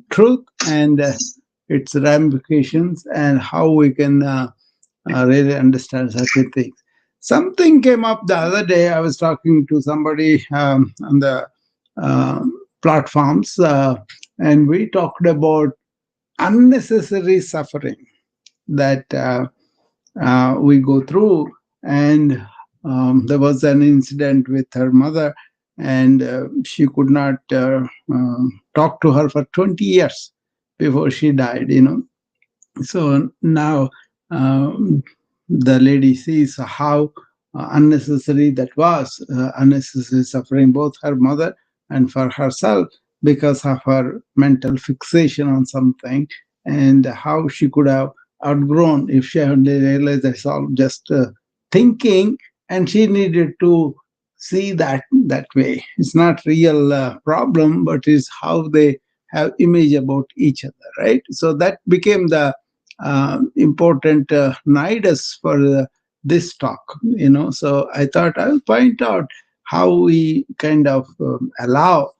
truth and its ramifications and how we can really understand certain things. Something came up the other day. I was talking to somebody on the uh, platforms, and we talked about unnecessary suffering that we go through. And there was an incident with her mother, and she could not talk to her for 20 years before she died. So now the lady sees how unnecessary that was, unnecessary suffering, both her mother and for herself, because of her mental fixation on something, and how she could have outgrown if she had realized that's all just thinking, and she needed to see that way. It's not real problem, but it's how they have image about each other, right? So that became the important nidus for this talk. So I thought I'll point out how we kind of allow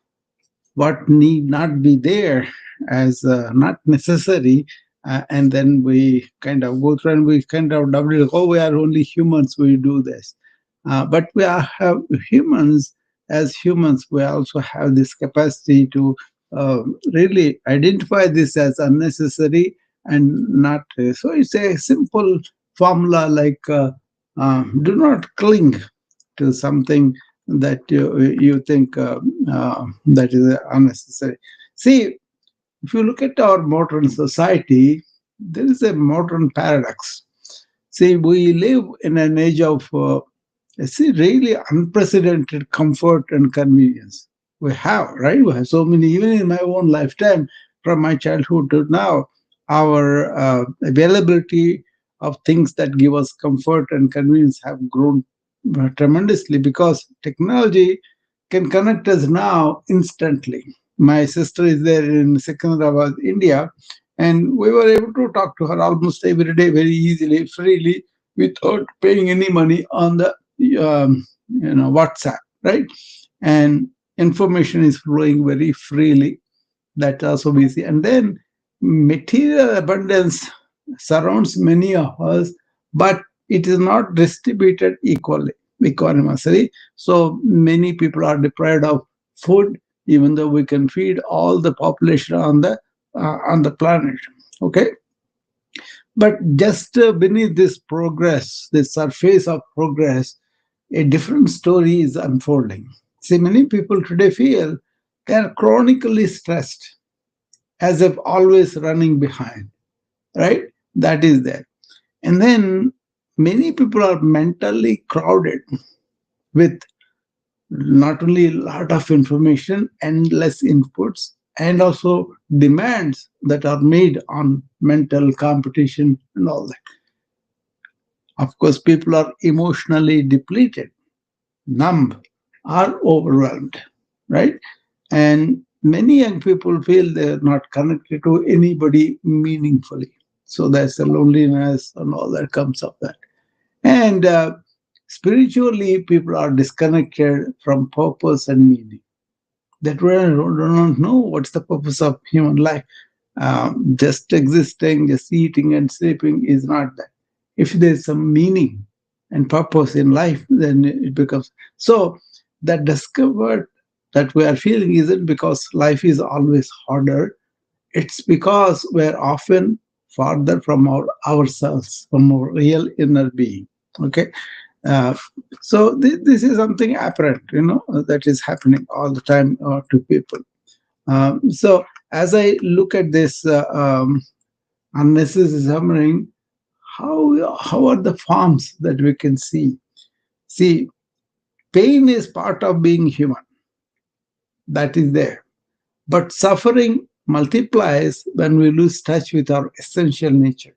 what need not be there as not necessary, and then we kind of go through and we kind of double, oh, we are only humans, we do this. But we have humans. As humans, we also have this capacity to really identify this as unnecessary and not. So it's a simple formula like do not cling to something that you think that is unnecessary. See, if you look at our modern society, there is a modern paradox. See, we live in an age of really unprecedented comfort and convenience. We have, right? We have so many, even in my own lifetime, from my childhood to now, our availability of things that give us comfort and convenience have grown tremendously, because technology can connect us now instantly. My sister is there in Secunderabad, India, and we were able to talk to her almost every day very easily, freely, without paying any money on the WhatsApp, right? And information is flowing very freely. That also we see. And then material abundance surrounds many of us, but it is not distributed equally, equanimously. So many people are deprived of food, even though we can feed all the population on the planet. Okay, but just beneath this progress, the surface of progress, a different story is unfolding. See, many people today feel they are chronically stressed, as if always running behind, right? That is there. And then many people are mentally crowded with not only a lot of information, endless inputs, and also demands that are made on mental competition and all that. Of course, people are emotionally depleted, numb, or overwhelmed, right? And many young people feel they're not connected to anybody meaningfully. So there's a loneliness and all that comes of that. And spiritually, people are disconnected from purpose and meaning. That we don't know what's the purpose of human life. Just existing, just eating and sleeping is not that. If there's some meaning and purpose in life, then it becomes so. That discovered that we are feeling isn't because life is always harder. It's because we're often farther from ourselves, from our real inner being. Okay, uh, so this is something apparent, that is happening all the time to people. So as I look at this unnecessary suffering, how are the forms that we can see? See, pain is part of being human. That is there. But suffering multiplies when we lose touch with our essential nature.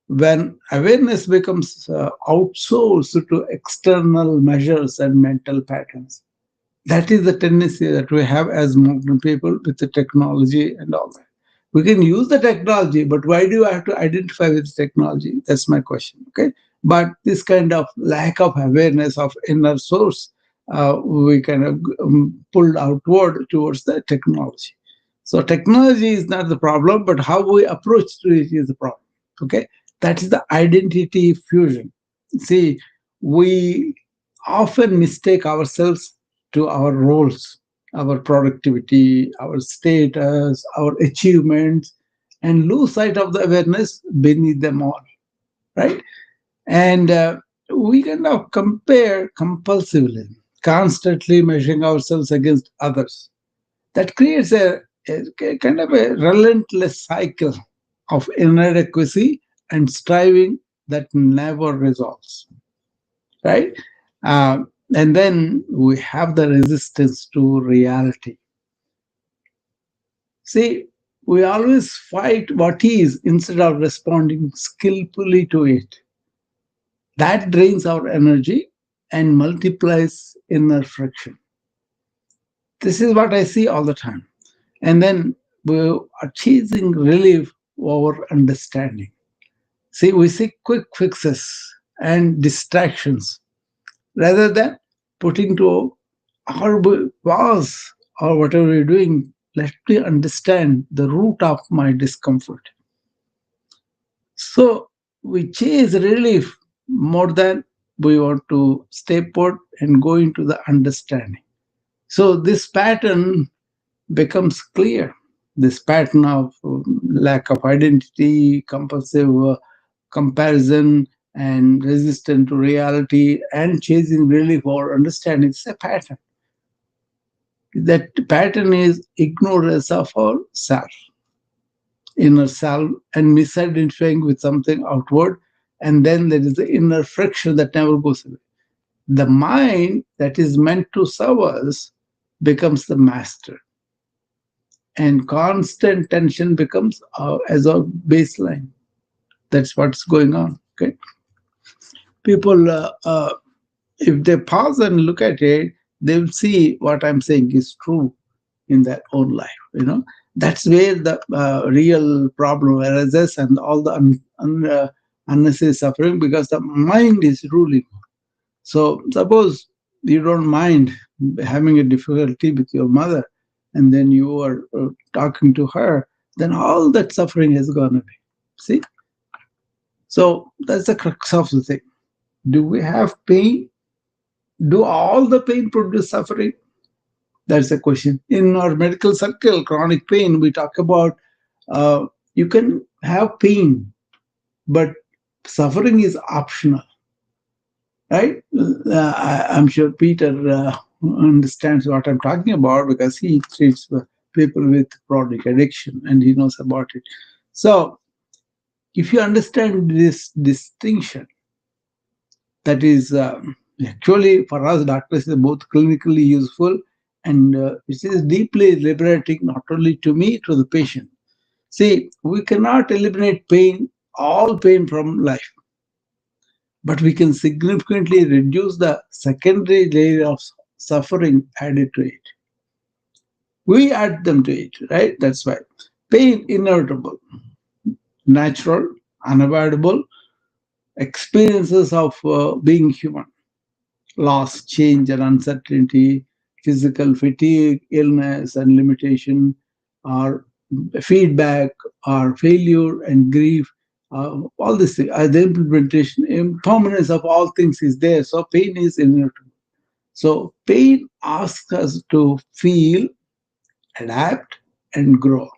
When awareness becomes outsourced to external measures and mental patterns. That is the tendency that we have as modern people with the technology and all that. We can use the technology, but why do I have to identify with technology? That's my question. Okay. But this kind of lack of awareness of inner source, we kind of pulled outward towards the technology. So technology is not the problem, but how we approach to it is the problem. Okay, that is the identity fusion. See, we often mistake ourselves to our roles, our productivity, our status, our achievements, and lose sight of the awareness beneath them all. Right, and we kind of compare compulsively, constantly measuring ourselves against others. That creates a kind of a relentless cycle of inadequacy and striving that never resolves, right? And then we have the resistance to reality. See, we always fight what is instead of responding skillfully to it. That drains our energy and multiplies inner friction. This is what I see all the time. And then we are chasing relief over understanding. See, we seek quick fixes and distractions rather than putting to our pause or whatever we're doing. Let me understand the root of my discomfort. So we chase relief more than we want to stay put and go into the understanding. So this pattern becomes clear. This pattern of lack of identity, compulsive comparison, and resistance to reality, and chasing relief or understanding is a pattern. That pattern is ignorance of our self, inner self, and misidentifying with something outward. And then there is the inner friction that never goes away. The mind that is meant to serve us becomes the master, and constant tension becomes as a baseline. That's what's going on. Okay, people, if they pause and look at it, they will see what I'm saying is true in their own life. That's where the real problem arises, and all the unnecessary suffering, because the mind is ruling. So suppose you don't mind having a difficulty with your mother, and then you are talking to her, then all that suffering has gone away. See? So that's the crux of the thing. Do we have pain? Do all the pain produce suffering? That's the question. In our medical circle, chronic pain, we talk about you can have pain, but suffering is optional, right? I'm sure Peter understands what I'm talking about because he treats people with chronic addiction and he knows about it. So, if you understand this distinction, that is actually for us doctors is both clinically useful and it is deeply liberating, not only to me, to the patient. See, we cannot eliminate pain, all pain from life, but we can significantly reduce the secondary layer of suffering added to it. We add them to it, right? That's why pain inevitable, natural, unavoidable experiences of being human. Loss, change, and uncertainty, physical fatigue, illness, and limitation, or feedback, or failure and grief. All this thing, the implementation, impermanence of all things is there. So pain is inevitable. So pain asks us to feel, adapt, and grow.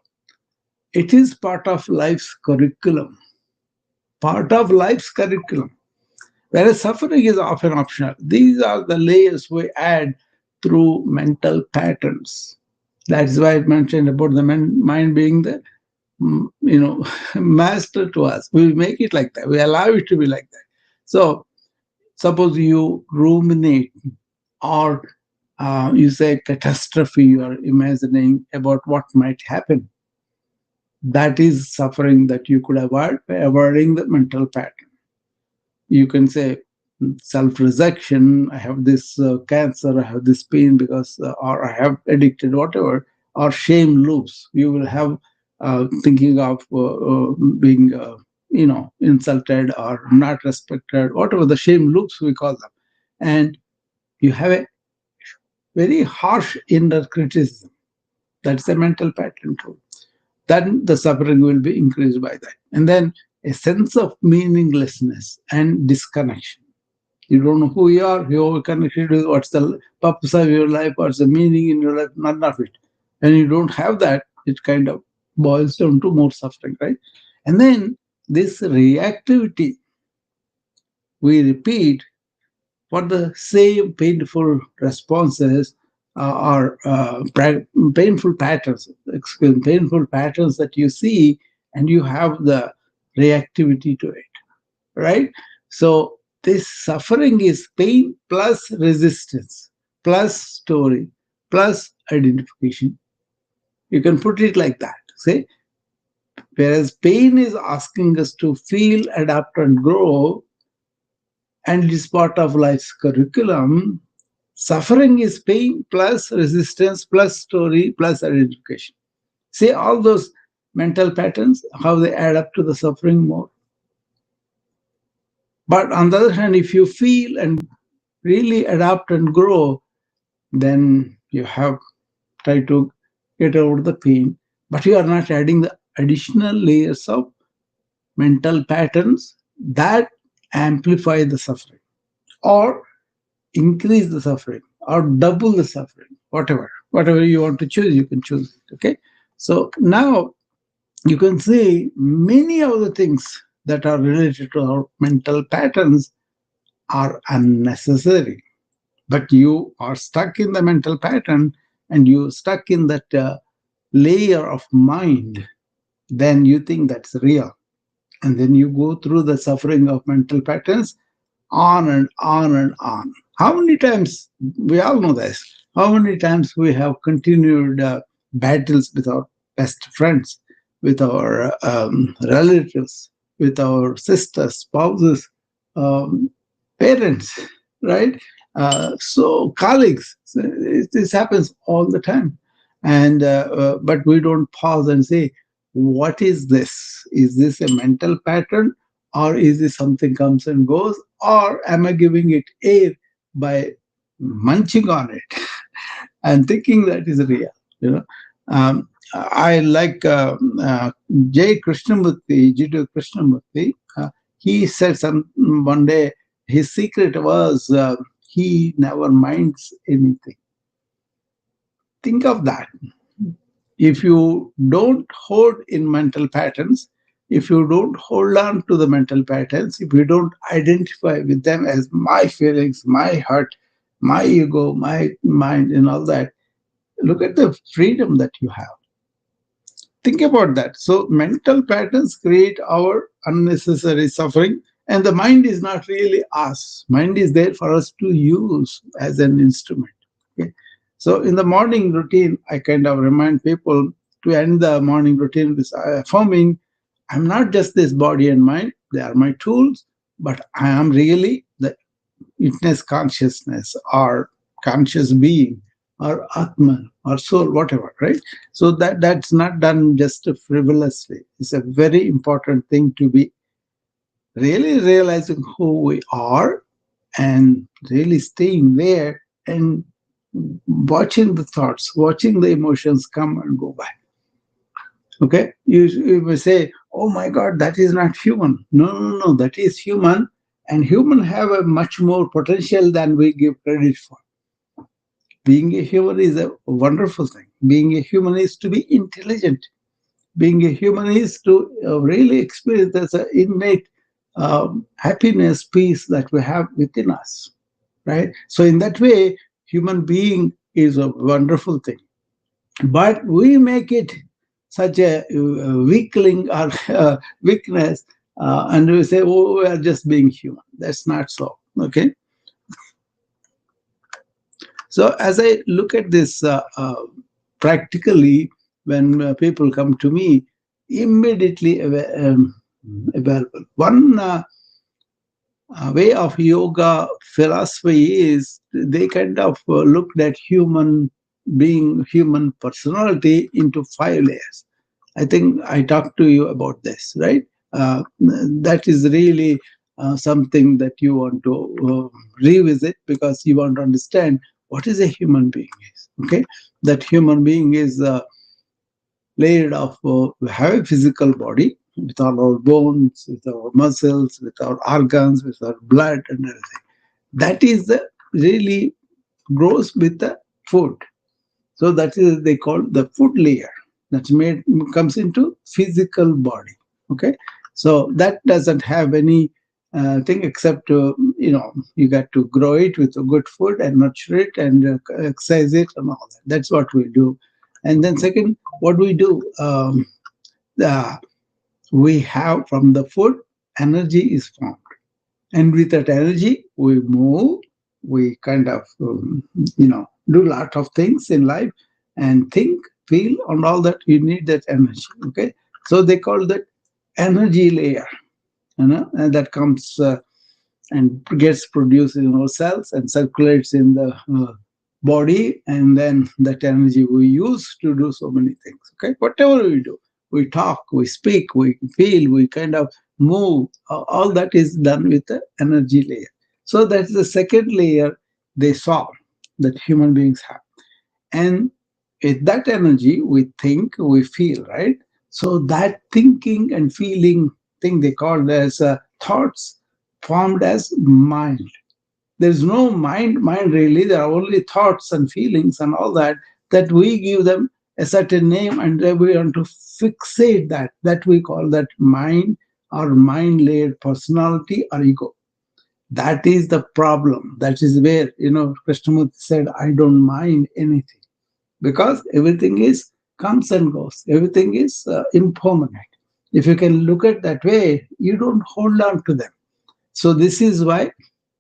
It is part of life's curriculum. Part of life's curriculum. Whereas suffering is often optional. These are the layers we add through mental patterns. That's why I mentioned about the mind being the master to us. We make it like that. We allow it to be like that. So suppose you ruminate or you say catastrophe, you are imagining about what might happen. That is suffering that you could avoid by avoiding the mental pattern. You can say self-rejection, I have this cancer, I have this pain because or I have addicted, whatever, or shame loops. You will have thinking of being insulted or not respected, whatever the shame loops we call them. And you have a very harsh inner criticism. That's a mental pattern too. Then the suffering will be increased by that. And then a sense of meaninglessness and disconnection. You don't know who you are, who are connected with, what's the purpose of your life, what's the meaning in your life, none of it. And you don't have that, it kind of boils down to more suffering, right? And then this reactivity we repeat for the same painful responses or painful patterns, excuse me, painful patterns that you see, and you have the reactivity to it, right? So this suffering is pain plus resistance plus story plus identification. You can put it like that. Say, whereas pain is asking us to feel, adapt, and grow, and it is part of life's curriculum. Suffering is pain plus resistance plus story plus identification. See all those mental patterns, how they add up to the suffering more. But on the other hand, if you feel and really adapt and grow, then you have tried to get over the pain, but you are not adding the additional layers of mental patterns that amplify the suffering or increase the suffering or double the suffering, whatever you want to choose, you can choose it. Okay. So now you can see many of the things that are related to our mental patterns are unnecessary, but you are stuck in the mental pattern and you stuck in that layer of mind, then you think that's real. And then you go through the suffering of mental patterns on and on and on. How many times, we all know this, how many times we have continued battles with our best friends, with our relatives, with our sisters, spouses, um, parents, right? So colleagues, so this happens all the time. And but we don't pause and say, what is this? Is this a mental pattern, or is this something comes and goes, or am I giving it air by munching on it and thinking that is real? You know, I like J. Krishnamurti, Jiddu Krishnamurti. He said some one day his secret was he never minds anything. Think of that. If you don't hold in mental patterns, if you don't hold on to the mental patterns, if you don't identify with them as my feelings, my heart, my ego, my mind, and all that, look at the freedom that you have. Think about that. So, mental patterns create our unnecessary suffering, and the mind is not really us. Mind is there for us to use as an instrument. Okay? So, in the morning routine, I kind of remind people to end the morning routine with affirming, I'm not just this body and mind, they are my tools, but I am really the witness consciousness or conscious being or atman or soul, whatever, right? So that's not done just frivolously. It's a very important thing to be really realizing who we are and really staying there and watching the thoughts, watching the emotions come and go by. Okay, you may say, oh my god, that is not human. No, no, no, that is human, and human have a much more potential than we give credit for. Being a human is a wonderful thing. Being a human is to be intelligent. Being a human is to really experience there's an innate happiness, peace that we have within us, right? So in that way, human being is a wonderful thing. But we make it such a weakling or weakness, and we say, oh, we are just being human. That's not so. Okay. So as I look at this practically, when people come to me, immediately available. One way of yoga philosophy is they kind of looked at human being, human personality into 5 layers. I think I talked to you about this, right? That is really something that you want to revisit because you want to understand what is a human being is. Okay, that human being is layered of we have a physical body with all our bones, with our muscles, with our organs, with our blood and everything. That is the really grows with the food. So that is they call the food layer. That's made comes into physical body. Okay, so that doesn't have any thing except you got to grow it with a good food and nurture it and exercise it and all that. That's what we do. And then second, what we do, uh, we have from the food energy is formed, and with that energy we move, we kind of do a lot of things in life and think, feel and all that. You need that energy. Okay, so they call that energy layer, and that comes and gets produced in our cells and circulates in the body, and then that energy we use to do so many things. Okay, whatever we do, we talk, we speak, we feel, we kind of move, all that is done with the energy layer. So that's the second layer they saw that human beings have. And with that energy we think, we feel, right? So that thinking and feeling thing they called as thoughts formed as mind. There's no mind really. There are only thoughts and feelings and all that, that we give them a certain name, and then we want to fixate that we call that mind, or mind layered personality or ego. That is the problem. That is where, Krishnamurti said, I don't mind anything, because everything is comes and goes. Everything is impermanent. If you can look at that way, you don't hold on to them. So this is why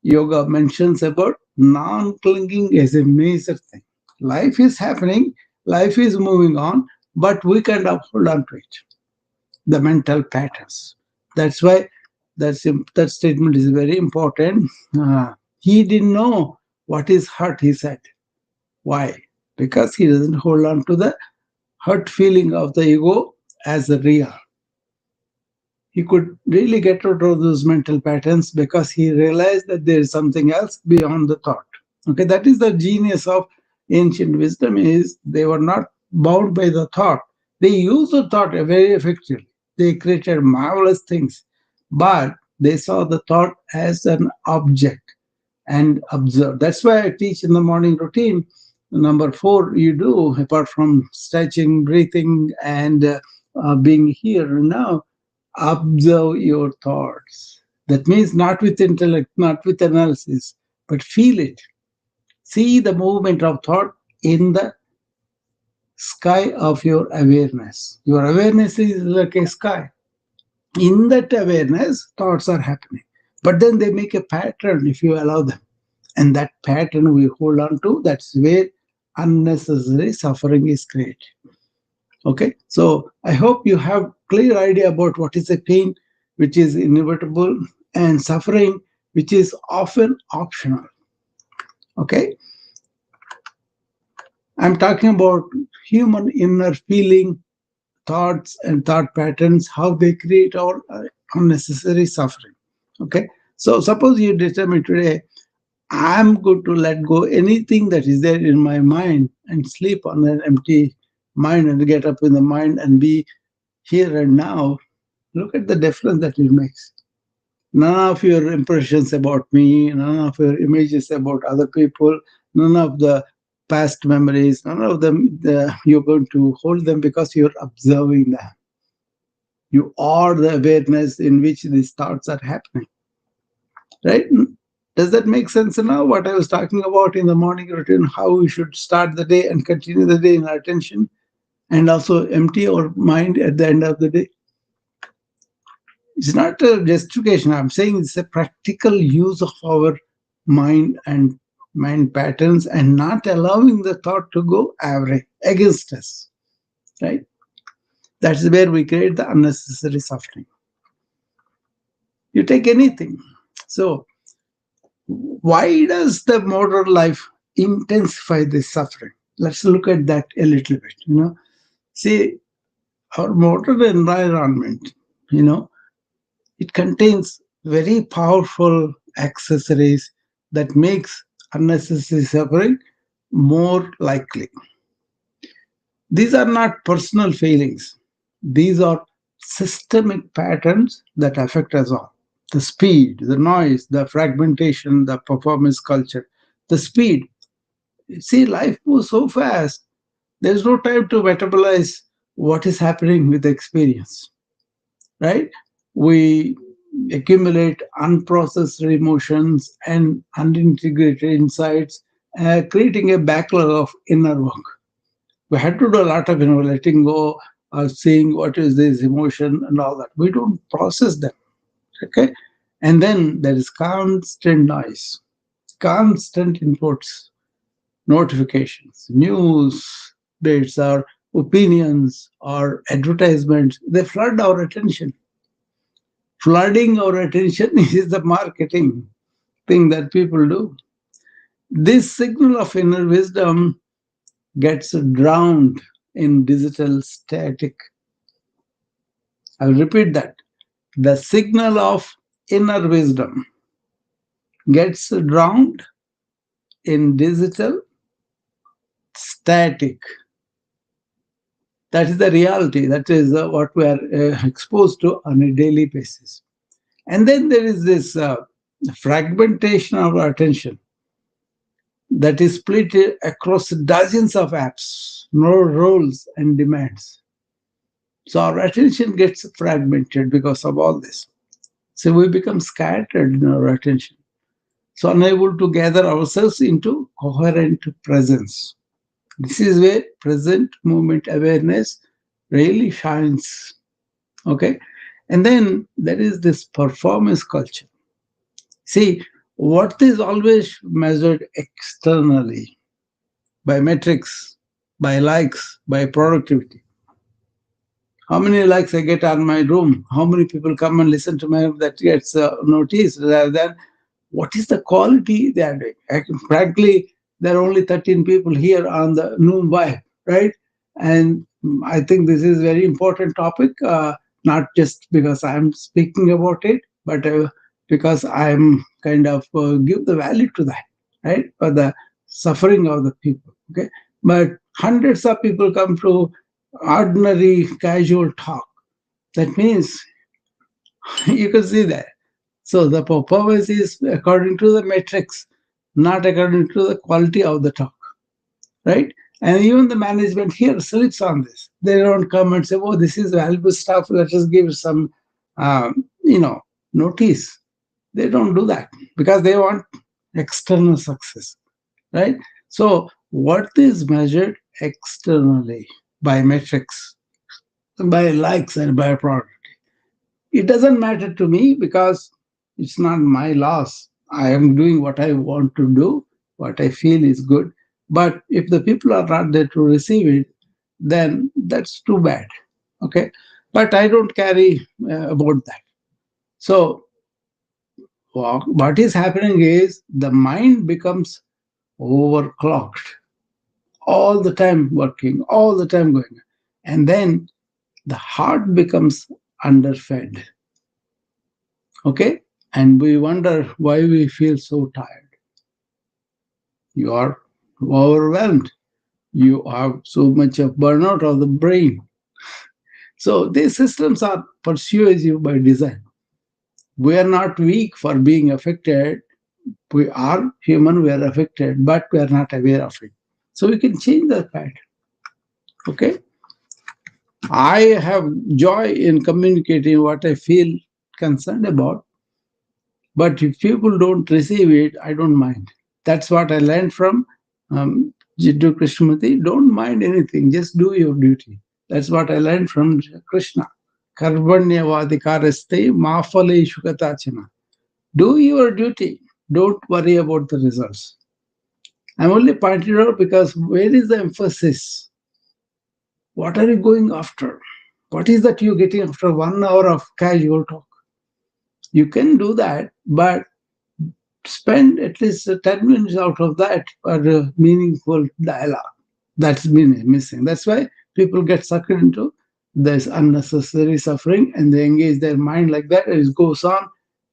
yoga mentions about non-clinging as a major thing. Life is happening, life is moving on, but we kind of hold on to it. The mental patterns. That's why that statement is very important. He didn't know what is hurt, he said. Why? Because he doesn't hold on to the hurt feeling of the ego as a real. He could really get out of those mental patterns because he realized that there is something else beyond the thought. Okay, that is the genius of ancient wisdom, is they were not bound by the thought. They used the thought very effectively. They created marvelous things, but they saw the thought as an object and observe. That's why I teach in the morning routine. Number four, you do, apart from stretching, breathing, and being here and now, observe your thoughts. That means not with intellect, not with analysis, but feel it. See the movement of thought in the sky of your awareness. Your awareness is like a sky. In that awareness, thoughts are happening. But then they make a pattern if you allow them. And that pattern we hold on to, that's where unnecessary suffering is created. Okay, so I hope you have clear idea about what is a pain which is inevitable, and suffering which is often optional. Okay, I'm talking about human inner feeling, thoughts and thought patterns, how they create our unnecessary suffering. Okay, so suppose you determine today, I'm going to let go anything that is there in my mind and sleep on an empty mind and get up in the mind and be here and now. Look at the difference that it makes. None of your impressions about me, none of your images about other people, none of the past memories, none of them, you're going to hold them because you're observing them. You are the awareness in which these thoughts are happening. Right? Does that make sense now? What I was talking about in the morning routine, how we should start the day and continue the day in our attention, and also empty our mind at the end of the day. It's not a justification. I'm saying it's a practical use of our mind and mind patterns, and not allowing the thought to go awry against us. Right? That's where we create the unnecessary suffering. You take anything. So why does the modern life intensify this suffering? Let's look at that a little bit. See, our modern environment, you know, it contains very powerful accessories that makes unnecessary suffering more likely. These are not personal failings. These are systemic patterns that affect us all. The speed, the noise, the fragmentation, the performance culture, the speed. See, life moves so fast, there's no time to metabolize what is happening with the experience, right? We accumulate unprocessed emotions and unintegrated insights, creating a backlog of inner work. We had to do a lot of letting go, seeing what is this emotion and all that. We don't process them, okay? And then there is constant noise, constant inputs, notifications, news, dates, or opinions, or advertisements. They flood our attention. Flooding our attention is the marketing thing that people do. This signal of inner wisdom gets drowned in digital static. I'll repeat that. The signal of inner wisdom gets drowned in digital static. That is the reality. That is what we are exposed to on a daily basis. And then there is this fragmentation of our attention that is split across dozens of apps, no roles and demands. So our attention gets fragmented because of all this. So we become scattered in our attention. So unable to gather ourselves into coherent presence. This is where present moment awareness really shines. Okay. And then there is this performance culture. See, what is always measured externally by metrics, by likes, by productivity. How many likes I get on my room? How many people come and listen to my that gets noticed rather than what is the quality they are doing. Frankly, there are only 13 people here on the Mumbai, right? And I think this is a very important topic, not just because I'm speaking about it, but because I'm kind of give the value to that, right? For the suffering of the people, okay? But hundreds of people come to ordinary casual talk. That means you can see that. So the performance is according to the metrics, not according to the quality of the talk, right? And even the management here sleeps on this. They don't come and say, "Oh, this is valuable stuff. Let us give some, notice." They don't do that because they want external success, right? So what is measured externally by metrics, by likes, and by product? It doesn't matter to me because it's not my loss. I am doing what I want to do, what I feel is good. But if the people are not there to receive it, then that's too bad. Okay. But I don't carry about that. So, what is happening is the mind becomes overclocked, all the time working, all the time going. And then the heart becomes underfed. Okay. And we wonder why we feel so tired. You are overwhelmed. You have so much of burnout of the brain. So these systems are persuasive by design. We are not weak for being affected. We are human, we are affected, but we are not aware of it. So we can change that pattern. Okay. I have joy in communicating what I feel concerned about. But if people don't receive it, I don't mind. That's what I learned from Jiddu Krishnamurti. Don't mind anything, just do your duty. That's what I learned from Krishna. Karvanyavadikaraste mafale shukatachana. Do your duty. Don't worry about the results. I'm only pointing out because where is the emphasis? What are you going after? What is that you're getting after 1 hour of casual talk? You can do that, but spend at least 10 minutes out of that for a meaningful dialogue. That's been missing. That's why people get sucked into this unnecessary suffering and they engage their mind like that, and it goes on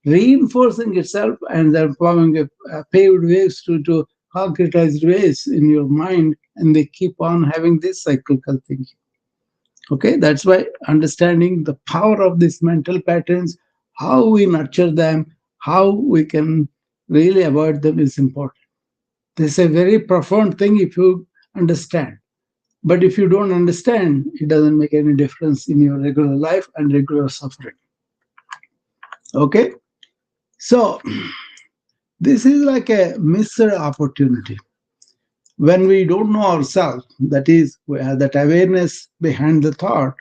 reinforcing itself and then forming a paved ways to concretized ways in your mind, and they keep on having this cyclical thinking. Okay, that's why understanding the power of these mental patterns, how we nurture them, how we can really avoid them is important. This is a very profound thing if you understand. But if you don't understand, it doesn't make any difference in your regular life and regular suffering. Okay? So, this is like a missed opportunity. When we don't know ourselves, that is, we have that awareness behind the thought,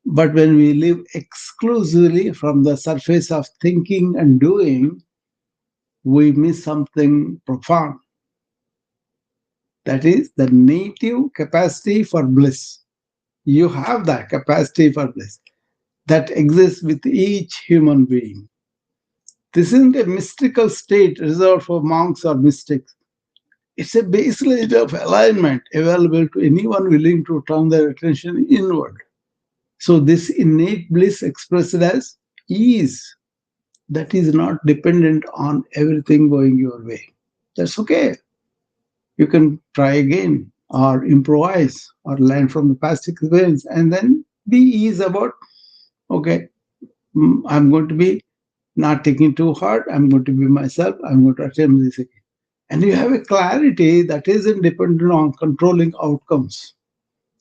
but when we live exclusively from the surface of thinking and doing, we miss something profound. That is the native capacity for bliss. You have that capacity for bliss that exists with each human being. This isn't a mystical state reserved for monks or mystics. It's a baseline of alignment available to anyone willing to turn their attention inward. So, this innate bliss expressed as ease that is not dependent on everything going your way. That's okay. You can try again or improvise or learn from the past experience and then be ease about, okay, I'm going to be not taking too hard. I'm going to be myself. I'm going to attempt this again. And you have a clarity that isn't dependent on controlling outcomes.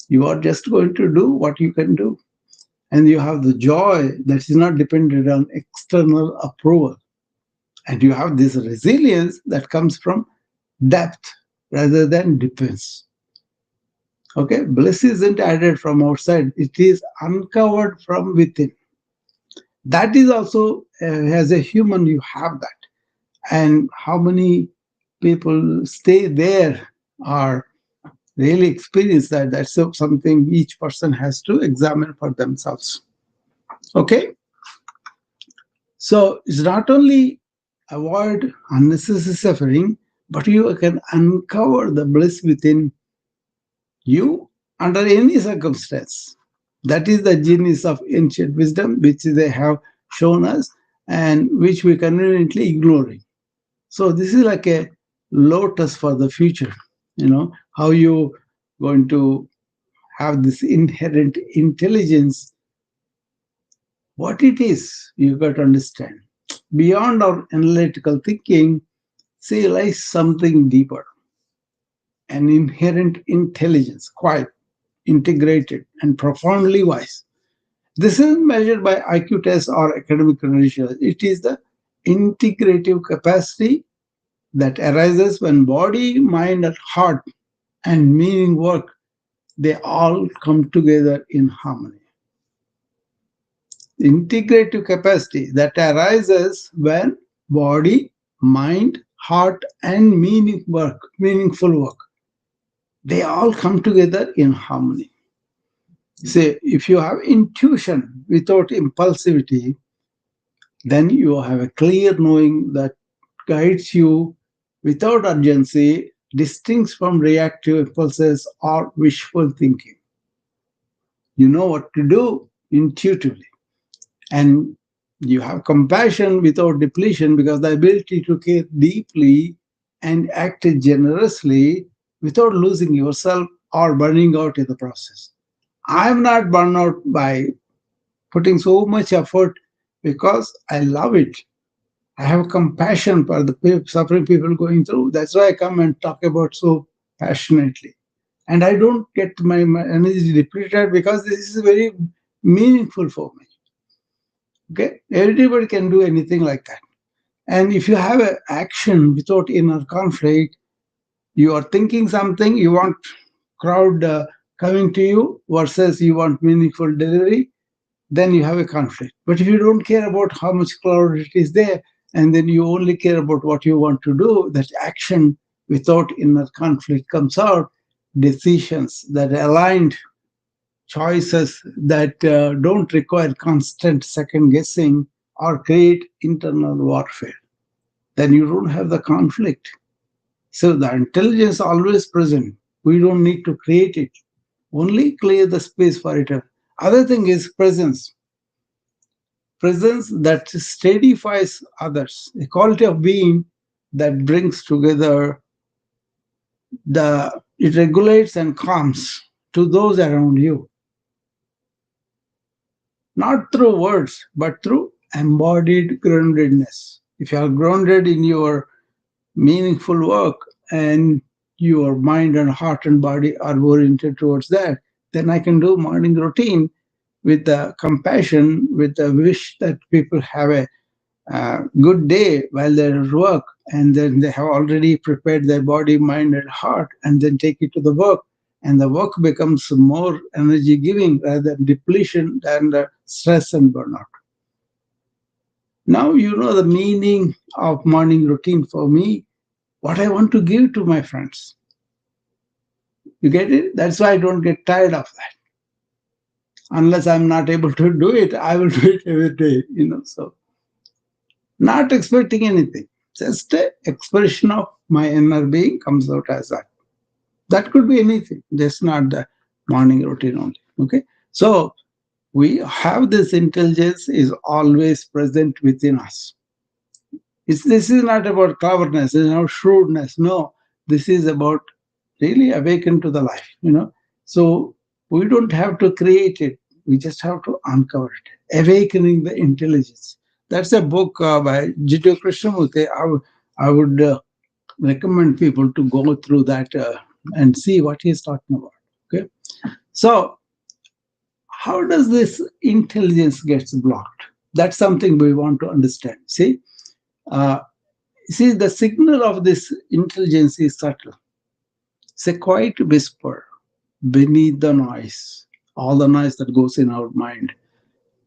You are just going to do what you can do. And you have the joy that is not dependent on external approval. And you have this resilience that comes from depth rather than defense. Okay, bliss isn't added from outside, it is uncovered from within. That is also, as a human, you have that. And how many people stay there or really experience that? That's something each person has to examine for themselves. Okay, so it's not only avoid unnecessary suffering, but you can uncover the bliss within you under any circumstance. That is the genius of ancient wisdom, which they have shown us and which we conveniently ignoring. So this is like a lotus for the future. How you going to have this inherent intelligence. What it is, you got to understand. Beyond our analytical thinking, say lies something deeper, an inherent intelligence, quite integrated and profoundly wise. This isn't measured by IQ tests or academic credentials. It is the integrative capacity that arises when body, mind, and heart and meaning work. They all come together in harmony. Integrative capacity that arises when body, mind, heart, and meaningful work. They all come together in harmony. Say, if you have intuition without impulsivity, then you have a clear knowing that guides you without urgency, distinct from reactive impulses or wishful thinking. You know what to do intuitively. And you have compassion without depletion because the ability to care deeply and act generously without losing yourself or burning out in the process. I'm not burned out by putting so much effort because I love it. I have compassion for the suffering people going through. That's why I come and talk about so passionately. And I don't get my energy depleted because this is very meaningful for me. Okay, everybody can do anything like that. And if you have an action without inner conflict, you are thinking something, you want crowd coming to you versus you want meaningful delivery, then you have a conflict. But if you don't care about how much crowd it is there, and then you only care about what you want to do, that action without inner conflict comes out, decisions that are aligned, choices that don't require constant second guessing or create internal warfare. Then you don't have the conflict. So the intelligence always present. We don't need to create it. Only clear the space for it. Other thing is presence. Presence that steadifies others. A quality of being that brings together It regulates and calms to those around you, not through words, but through embodied groundedness. If you are grounded in your meaningful work and your mind and heart and body are oriented towards that, then I can do morning routine with the compassion, with the wish that people have a good day while they're at work, and then they have already prepared their body, mind, and heart, and then take it to the work. And the work becomes more energy giving rather than depletion and stress and burnout. Now you know the meaning of morning routine for me, what I want to give to my friends. You get it? That's why I don't get tired of that. Unless I'm not able to do it, I will do it every day. So not expecting anything. Just a expression of my inner being comes out as that. That could be anything, just not the morning routine only. Okay. So we have this intelligence is always present within us. This is not about cleverness, it's not shrewdness. No, this is about really awaken to the life. So we don't have to create it. We just have to uncover it. Awakening the intelligence. That's a book by Jiddu Krishnamurti. I would recommend people to go through that and see what he's talking about. Okay. So how does this intelligence gets blocked? That's something we want to understand. Uh, the signal of this intelligence is subtle. It's a quiet whisper beneath the noise, all the noise that goes in our mind.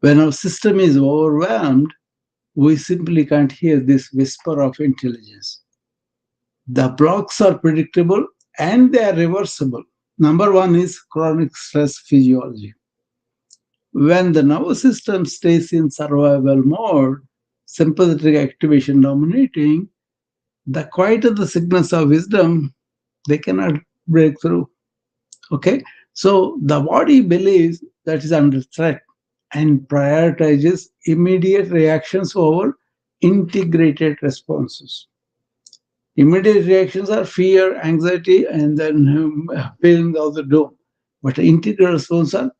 When our system is overwhelmed, we simply can't hear this whisper of intelligence. The blocks are predictable and they are reversible. Number one is chronic stress physiology. When the nervous system stays in survival mode, sympathetic activation dominating, the quieter the signals of wisdom, they cannot break through. Okay, so the body believes that is under threat and prioritizes immediate reactions over integrated responses. Immediate reactions are fear, anxiety, and then feeling of the doom. But integral response are,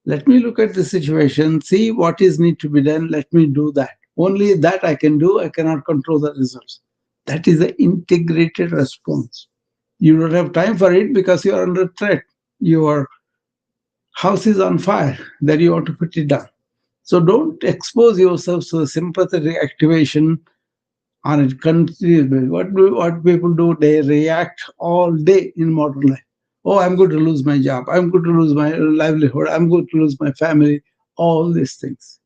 let me look at the situation, see what is need to be done, let me do that. Only that I can do, I cannot control the results. That is the integrated response. You don't have time for it because you are under threat. Your house is on fire, that you want to put it down. So don't expose yourself to the sympathetic activation on a continuous basis. What people do, they react all day in modern life. Oh, I'm going to lose my job. I'm going to lose my livelihood. I'm going to lose my family. All these things.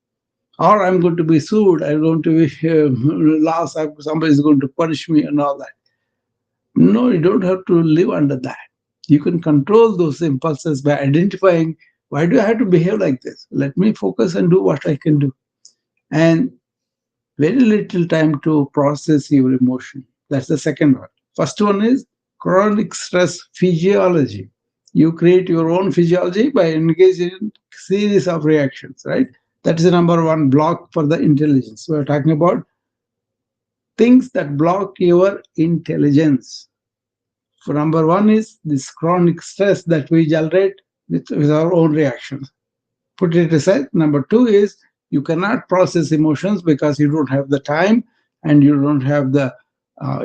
Or I'm going to be sued. I'm going to be lost. Somebody is going to punish me and all that. No, you don't have to live under that. You can control those impulses by identifying, why do I have to behave like this? Let me focus and do what I can do. And very little time to process your emotion. That's the second one. First one is chronic stress physiology. You create your own physiology by engaging in series of reactions, right? That is the number one block for the intelligence. We're talking about things that block your intelligence. So number one is this chronic stress that we generate with our own reactions. Put it aside. Number two is you cannot process emotions because you don't have the time and you don't have the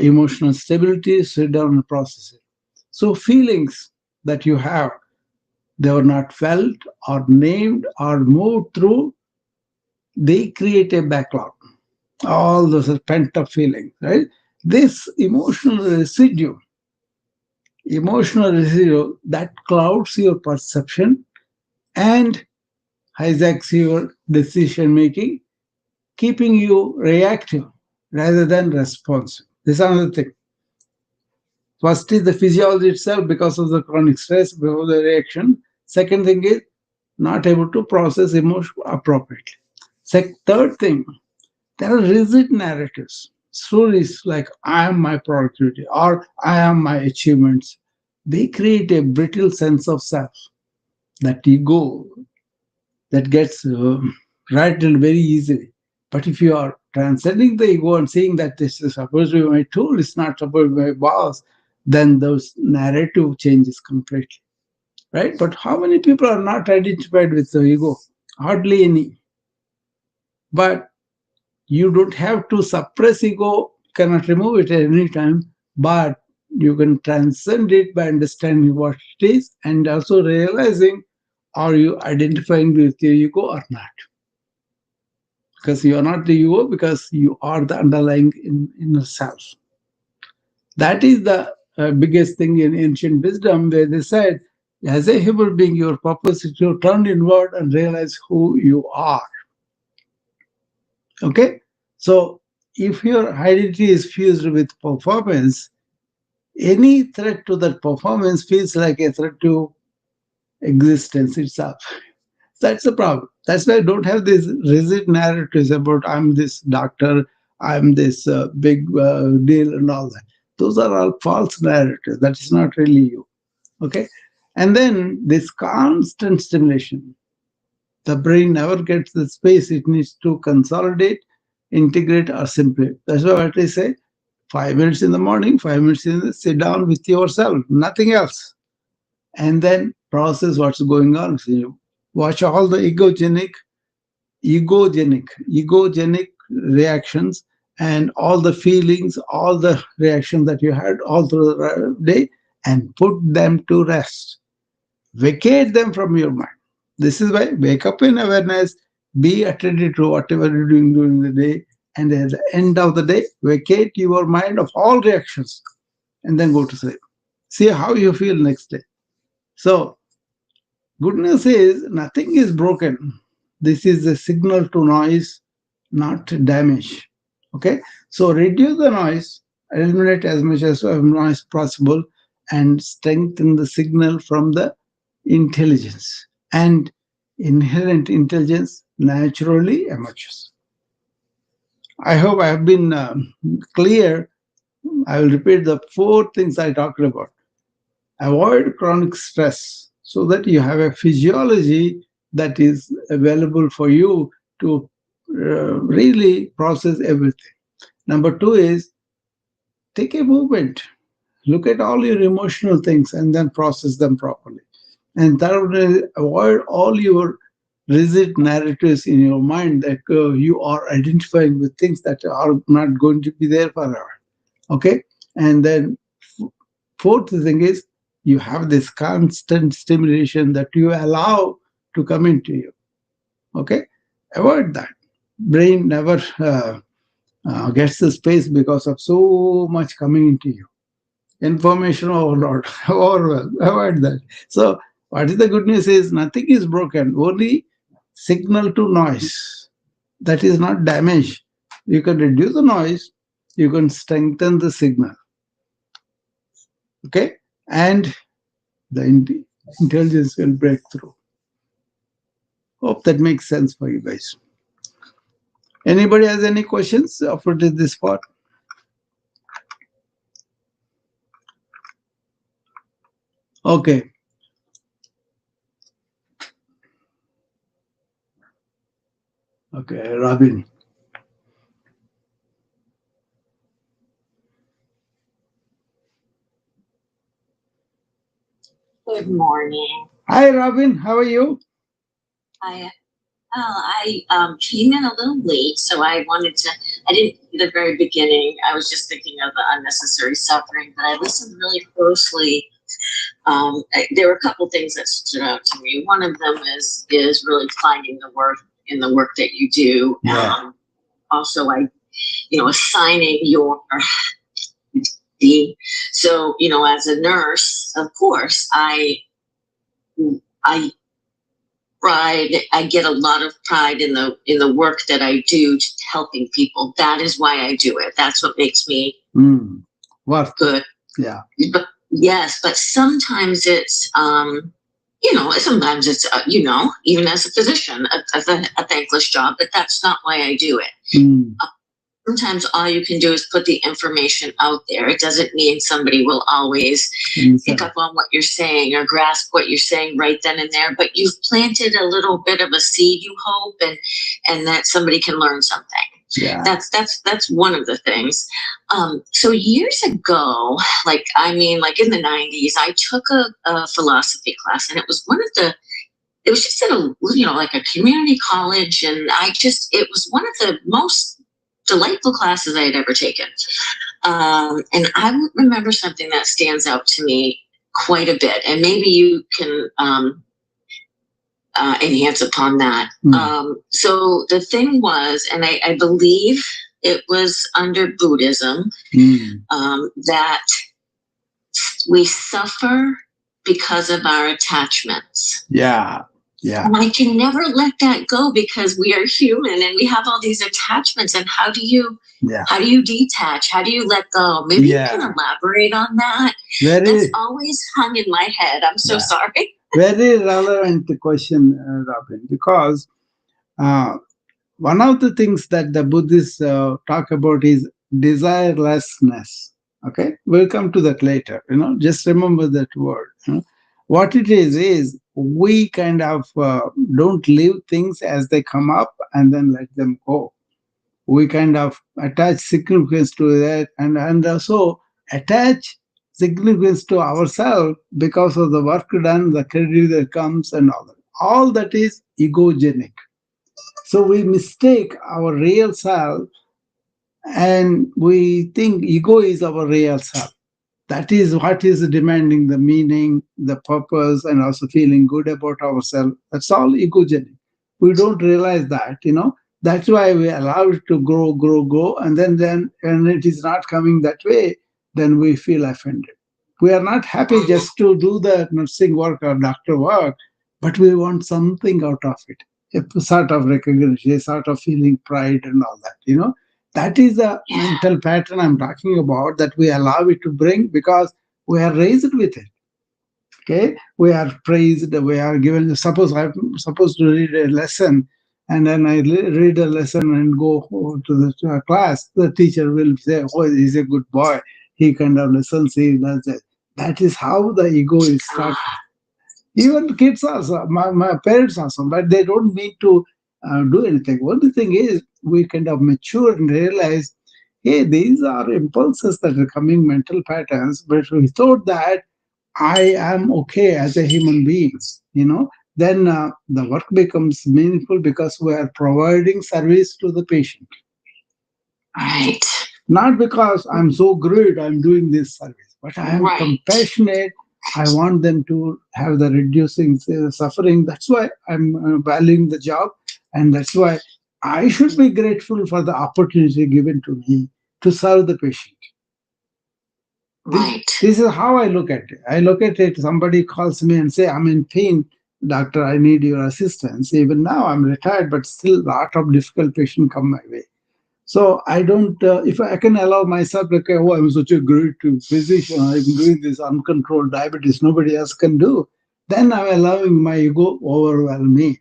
emotional stability to sit down and process it. So feelings that you have, they were not felt or named or moved through, they create a backlog. All those are pent up feelings, right? This emotional residue that clouds your perception and hijacks your decision making, keeping you reactive rather than responsive. This is another thing. First is the physiology itself because of the chronic stress before the reaction. Second thing is not able to process emotion appropriately. Third thing, there are rigid narratives. Stories like I am my productivity or I am my achievements. They create a brittle sense of self, that ego that gets rattled very easily. But if you are transcending the ego and seeing that this is supposed to be my tool, it's not supposed to be my boss, then those narrative changes completely, right? But how many people are not identified with the ego? Hardly any. But you don't have to suppress ego, cannot remove it at any time, but you can transcend it by understanding what it is and also realizing, are you identifying with your ego or not? Because you are not the ego, because you are the underlying inner self. That is the biggest thing in ancient wisdom, where they said, as a human being, your purpose is to turn inward and realize who you are. Okay? So, if your identity is fused with performance, any threat to that performance feels like a threat to existence itself. That's the problem. That's why I don't have these rigid narratives about I'm this doctor, I'm this big deal, and all that. Those are all false narratives. That is not really you. Okay. And then this constant stimulation, the brain never gets the space it needs to consolidate, integrate, or simplify. That's why what I say, 5 minutes in the morning, 5 minutes in the sit down with yourself, nothing else. And then process what's going on. So you watch all the egogenic reactions and all the feelings, all the reactions that you had all through the day, and put them to rest. Vacate them from your mind. This is why wake up in awareness, be attentive to whatever you're doing during the day, and at the end of the day, vacate your mind of all reactions and then go to sleep. See how you feel next day. So, good news is nothing is broken. This is a signal to noise, not damage. Okay, so reduce the noise, eliminate as much as noise possible, and strengthen the signal from the intelligence. And inherent intelligence naturally emerges. I hope I have been clear. I will repeat the four things I talked about. Avoid chronic stress so that you have a physiology that is available for you to really process everything. Number two is take a movement, look at all your emotional things and then process them properly. And thirdly, avoid all your rigid narratives in your mind that you are identifying with things that are not going to be there forever. Okay. And then fourth thing is you have this constant stimulation that you allow to come into you. Okay, avoid that. Brain never gets the space because of so much coming into you. Information overload, overwhelm. Avoid that. So, what is the good news is nothing is broken. Only signal to noise that is not damaged. You can reduce the noise. You can strengthen the signal. Okay, and the intelligence will break through. Hope that makes sense for you guys. Anybody has any questions after this part? Okay. Okay, Robin. Good morning. Hi, Robin. How are you? I I came in a little late, so I wanted to. I didn't at the very beginning. I was just thinking of the unnecessary suffering, but I listened really closely. There were a couple things that stood out to me. One of them is really finding the worth in the work that you do. Yeah. Also, assigning your the. So, as a nurse, of course, I pride. I get a lot of pride in the work that I do, helping people. That is why I do it. That's what makes me What? good. Yeah. But yes, but sometimes it's sometimes it's even as a physician, a thankless job. But that's not why I do it. Sometimes all you can do is put the information out there. It doesn't mean somebody will always pick up on what you're saying or grasp what you're saying right then and there, but you've planted a little bit of a seed, you hope, and that somebody can learn something. Yeah. That's one of the things. So years ago, like I mean, like in the '90s, I took a philosophy class, and it was one of the. It was just at a like a community college, and it was one of the most delightful classes I had ever taken. And I remember something that stands out to me quite a bit, and maybe you can enhance upon that. So the thing was, and I believe it was under Buddhism, that we suffer because of our attachments. Yeah. Yeah. And I can never let that go because we are human and we have all these attachments. And how do you detach? How do you let go? Maybe you can elaborate on that. That's always hung in my head. I'm so sorry. Very relevant question, Robin, because one of the things that the Buddhists talk about is desirelessness. Okay, we'll come to that later. Just remember that word. What it is we kind of don't leave things as they come up and then let them go. We kind of attach significance to that, and also attach significance to ourselves because of the work done, the credit that comes, and all that. All that is egogenic. So we mistake our real self and we think ego is our real self. That is what is demanding the meaning, the purpose, and also feeling good about ourselves. That's all egogenic. We don't realize that. That's why we allow it to grow, grow, grow, and then when it is not coming that way, then we feel offended. We are not happy just to do the nursing work or doctor work, but we want something out of it, a sort of recognition, a sort of feeling pride and all that. That is the mental pattern I'm talking about that we allow it to bring because we are raised with it. Okay, we are praised, we are given. Suppose I'm supposed to read a lesson, and then I read a lesson and go to the class. The teacher will say, "Oh, he's a good boy. He kind of listens. He does it." That is how the ego is started. Even kids also, my parents also, but they don't need to do anything. Only thing is, we kind of mature and realize, hey, these are impulses that are coming, mental patterns, but without that, I am okay as a human being, then the work becomes meaningful because we are providing service to the patient. Right. Not because I'm so great, I'm doing this service, but I am compassionate. I want them to have the reducing suffering. That's why I'm valuing the job. And that's why I should be grateful for the opportunity given to me to serve the patient. Right. This is how I look at it. I look at it, somebody calls me and say, I'm in pain, doctor, I need your assistance. Even now I'm retired, but still a lot of difficult patients come my way. So I don't, if I can allow myself, like, oh, I'm such a great physician, I'm doing this uncontrolled diabetes, nobody else can do, then I'm allowing my ego overwhelm me.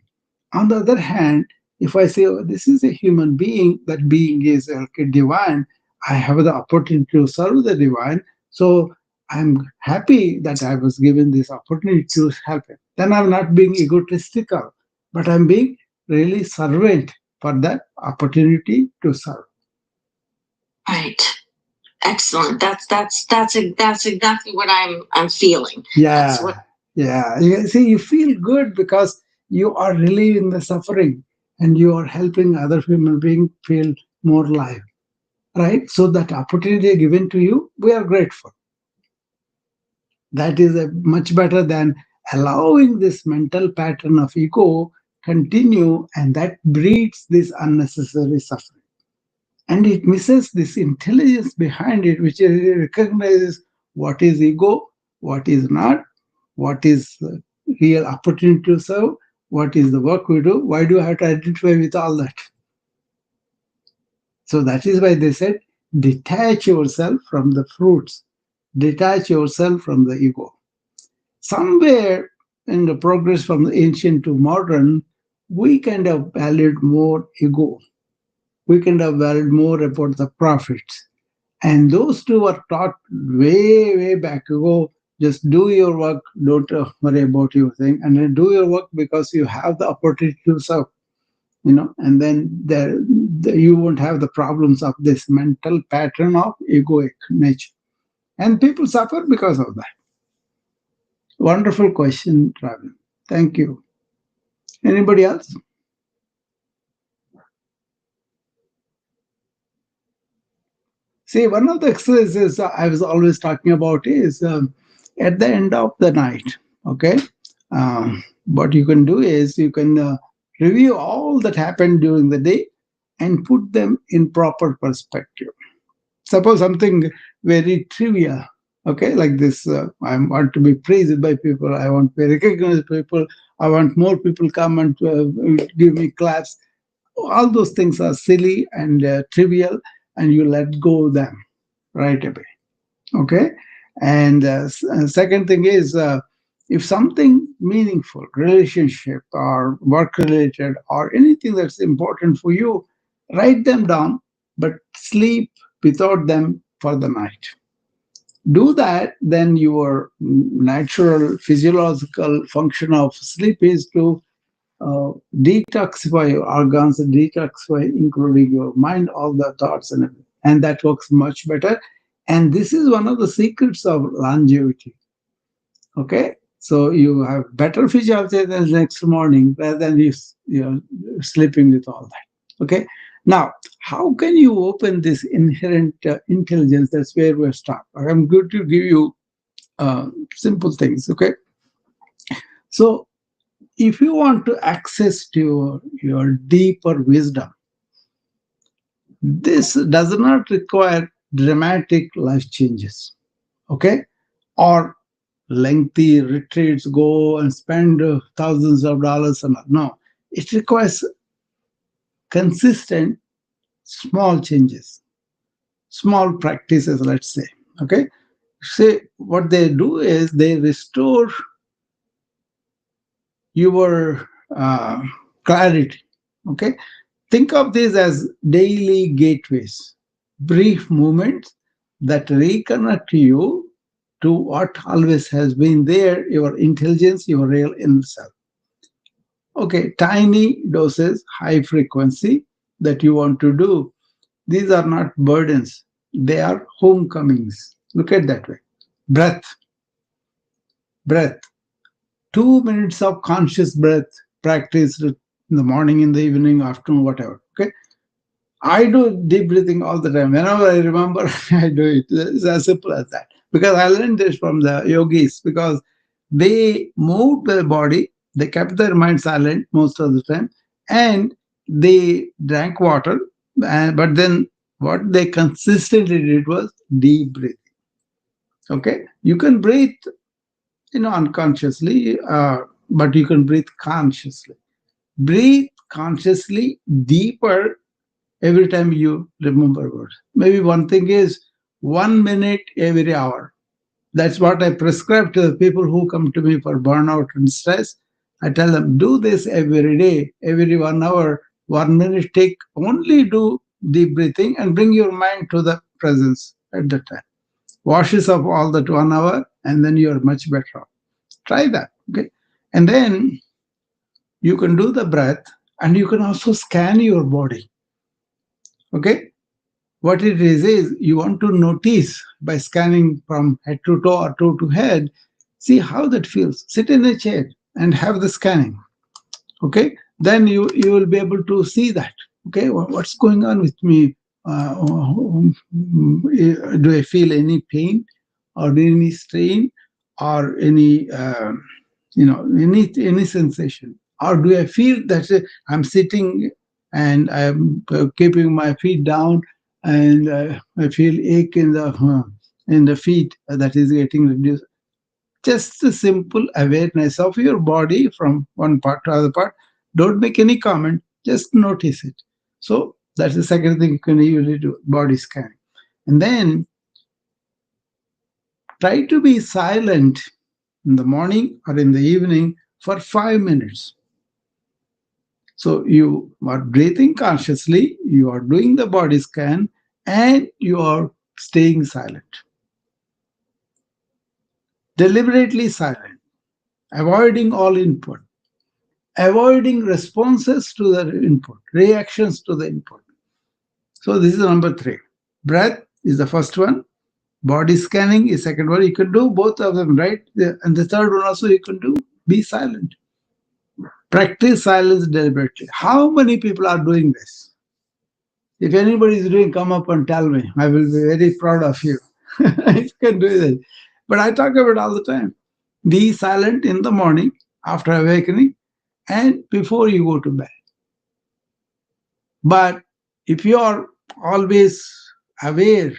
On the other hand, if I say, oh, this is a human being, that being is divine, I have the opportunity to serve the divine. So I'm happy that I was given this opportunity to help him. Then I'm not being egotistical, but I'm being really servant for that opportunity to serve. Right. Excellent. That's exactly what I'm feeling. Yeah. Yeah. You see, you feel good because you are relieving the suffering and you are helping other human beings feel more alive. Right? So that opportunity given to you, we are grateful. That is much better than allowing this mental pattern of ego continue, and that breeds this unnecessary suffering. And it misses this intelligence behind it, which recognizes what is ego, what is not, what is real opportunity to serve, what is the work we do, why do I have to identify with all that? So that is why they said, detach yourself from the fruits, detach yourself from the ego. Somewhere in the progress from the ancient to modern, we kind of valued more ego. We kind of valued more about the profits. And those two were taught way, way back ago. Just do your work, don't worry about your thing, and then do your work because you have the opportunity to serve. and then you won't have the problems of this mental pattern of egoic nature. And people suffer because of that. Wonderful question, Ravi. Thank you. Anybody else? See, one of the exercises I was always talking about is at the end of the night. Okay, what you can do is you can review all that happened during the day and put them in proper perspective. Suppose something very trivial, okay, like this: I want to be praised by people, I want to be recognized by people, I want more people come and give me claps. All those things are silly and trivial, and you let go of them right away. Okay. And second thing is, if something meaningful, relationship or work related or anything that's important for you, write them down, but sleep without them for the night. Do that, then your natural physiological function of sleep is to uh, detoxify your organs, detoxify, including your mind, all the thoughts and everything. And that works much better. And this is one of the secrets of longevity. Okay, so you have better physiology the next morning rather than you sleeping with all that. Okay, now how can you open this inherent intelligence? That's where we're stuck. I'm going to give you simple things. Okay, so if you want to access to your deeper wisdom, this does not require dramatic life changes, okay, or lengthy retreats, go and spend thousands of dollars. And no, it requires consistent small changes, small practices, let's say. Okay, say what they do is they restore your clarity. Okay, think of these as daily gateways, brief moments that reconnect you to what always has been there, your intelligence, your real inner self. Okay, tiny doses, high frequency that you want to do. These are not burdens, they are homecomings. Look at that way. Breath, breath. 2 minutes of conscious breath practice in the morning, in the evening, afternoon, whatever. Okay, I do deep breathing all the time. Whenever I remember, I do it. It's as simple as that. Because I learned this from the yogis, because they moved their body, they kept their mind silent most of the time, and they drank water. But then what they consistently did was deep breathing. Okay, you can breathe, unconsciously, but you can breathe consciously. Breathe consciously deeper every time you remember words. Maybe one thing is 1 minute every hour. That's what I prescribe to the people who come to me for burnout and stress. I tell them, do this every day, every 1 hour, 1 minute. Take only do deep breathing and bring your mind to the presence at the time. Washes off all that 1 hour, and then you're much better off. Try that. Okay. And then you can do the breath, and you can also scan your body. Okay. What it is you want to notice by scanning from head to toe or toe to head, see how that feels. Sit in a chair and have the scanning. Okay, then you will be able to see that. Okay, what's going on with me? Do I feel any pain or any strain or any any sensation, or do I feel that I'm sitting and I'm keeping my feet down, and I feel ache in the feet that is getting reduced. Just a simple awareness of your body from one part to other part. Don't make any comment, just notice it. So that's the second thing you can usually do, body scanning. And then try to be silent in the morning or in the evening for 5 minutes. So you are breathing consciously, you are doing the body scan, and you are staying silent, deliberately silent, avoiding all input. avoiding responses to the input, reactions to the input. So this is number three. Breath is the first one. Body scanning is second one. You can do both of them, right? And the third one also you can do. Be silent. Practice silence deliberately. How many people are doing this? If anybody is doing, come up and tell me. I will be very proud of you. You can do this. But I talk about it all the time. Be silent in the morning after awakening and before you go to bed. But if you are always aware,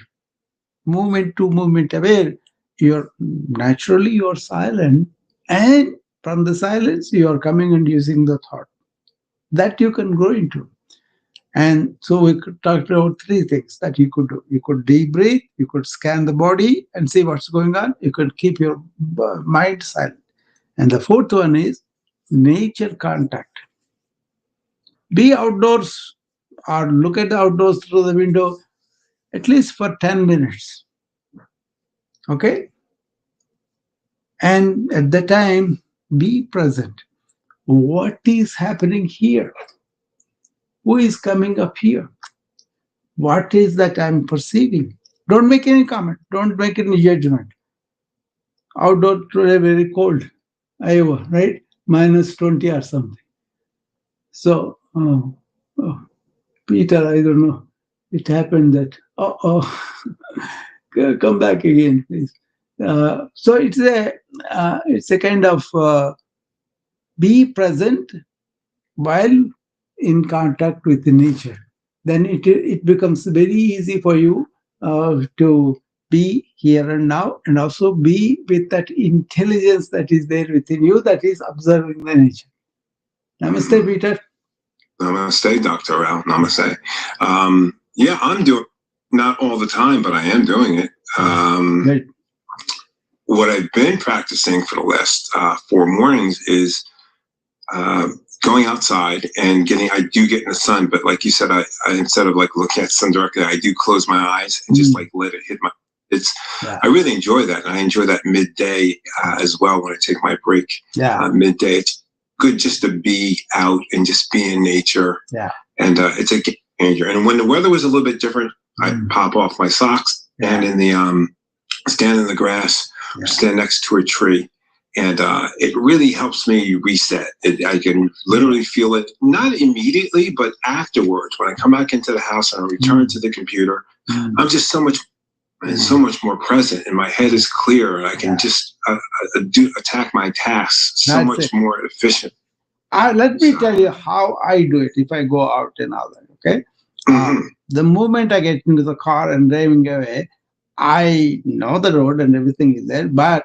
movement to movement aware, you're naturally you're silent, and from the silence you are coming and using the thought that you can grow into. And so we could talk about three things that you could do. You could deep breathe, you could scan the body and see what's going on, you could keep your mind silent. And the fourth one is nature contact. Be outdoors or look at the outdoors through the window at least for 10 minutes. Okay? And at the time, be present. What is happening here? Who is coming up here? What is that I'm perceiving? Don't make any comment. Don't make any judgment. Outdoor today very cold. Iowa, right? Minus 20 or something. So, oh, Peter, I don't know. It happened that, come back again, please. So it's a kind of be present while in contact with nature. Then it becomes very easy for you to be here and now, and also be with that intelligence that is there within you, that is observing the nature. Namaste, Peter. Namaste, Dr. Rao. Namaste. Yeah, I'm doing, not all the time, but I am doing it. Right. What I've been practicing for the last 4 mornings is going outside and I do get in the sun, but like you said, I instead of like looking at the sun directly, I do close my eyes and just like let it hit my, I really enjoy that. And I enjoy that midday as well when I take my break. Midday, it's good just to be out and just be in nature. And it's a game changer. And when the weather was a little bit different, I pop off my socks and stand in the grass, stand next to a tree. And it really helps me reset. I can literally feel it, not immediately, but afterwards. When I come back into the house and I return to the computer, I'm just so much more present, and my head is clear, and I can just attack my tasks so much more efficient. Let me tell you how I do it if I go out and all that, okay? The moment I get into the car and driving away, I know the road and everything is there, but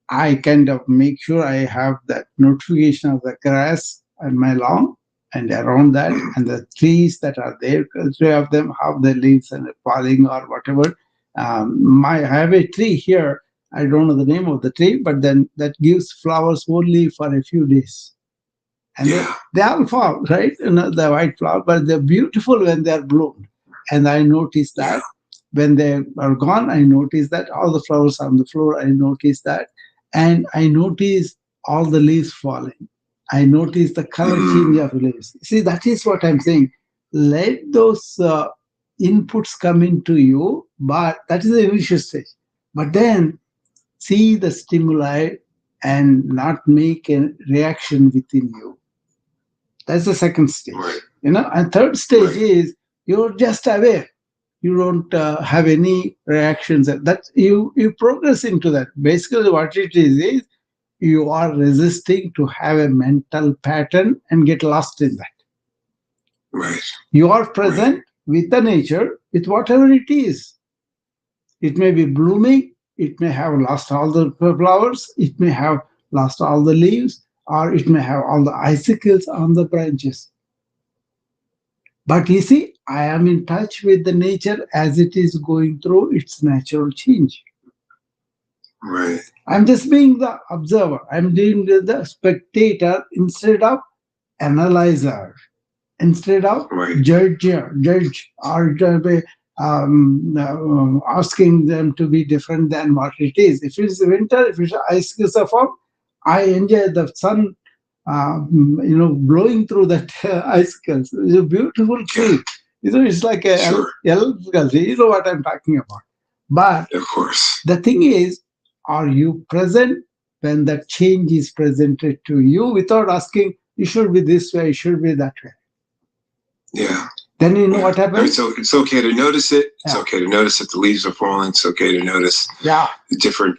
I kind of make sure I have that notification of the grass and my lawn and around that, and the trees that are there, three of them have the leaves and falling or whatever. I have a tree here. I don't know the name of the tree, but then that gives flowers only for a few days. And they all fall, right? The white flower, but they're beautiful when they're bloomed. And I noticed that when they are gone, I noticed that all the flowers on the floor, I noticed that. And I noticed all the leaves falling. I noticed the color change of leaves. See, that is what I'm saying. Let those inputs come into you, but that is the initial stage. But then see the stimuli and not make a reaction within you. That's the second stage. And third stage is you're just aware. You don't have any reactions. That you progress into that. Basically, what it is you are resisting to have a mental pattern and get lost in that. You are present with the nature, with whatever it is. It may be blooming. It may have lost all the flowers. It may have lost all the leaves, or it may have all the icicles on the branches. But you see, I am in touch with the nature as it is going through its natural change. I'm just being the observer. I'm being the spectator instead of analyzer, instead of judge, or asking them to be different than what it is. If it's winter, if it's icicles are formed, I enjoy the sun blowing through that icicles. It's a beautiful Yeah. tree. It's like a Sure. electrical tree. You know what I'm talking about. But Of course. the thing is, are you present when that change is presented to you without asking, you should be this way, you should be that way? Yeah. Then you know Yeah. what happens? So it's okay to notice it. It's Yeah. okay to notice if the leaves are falling. It's okay to notice Yeah. the different.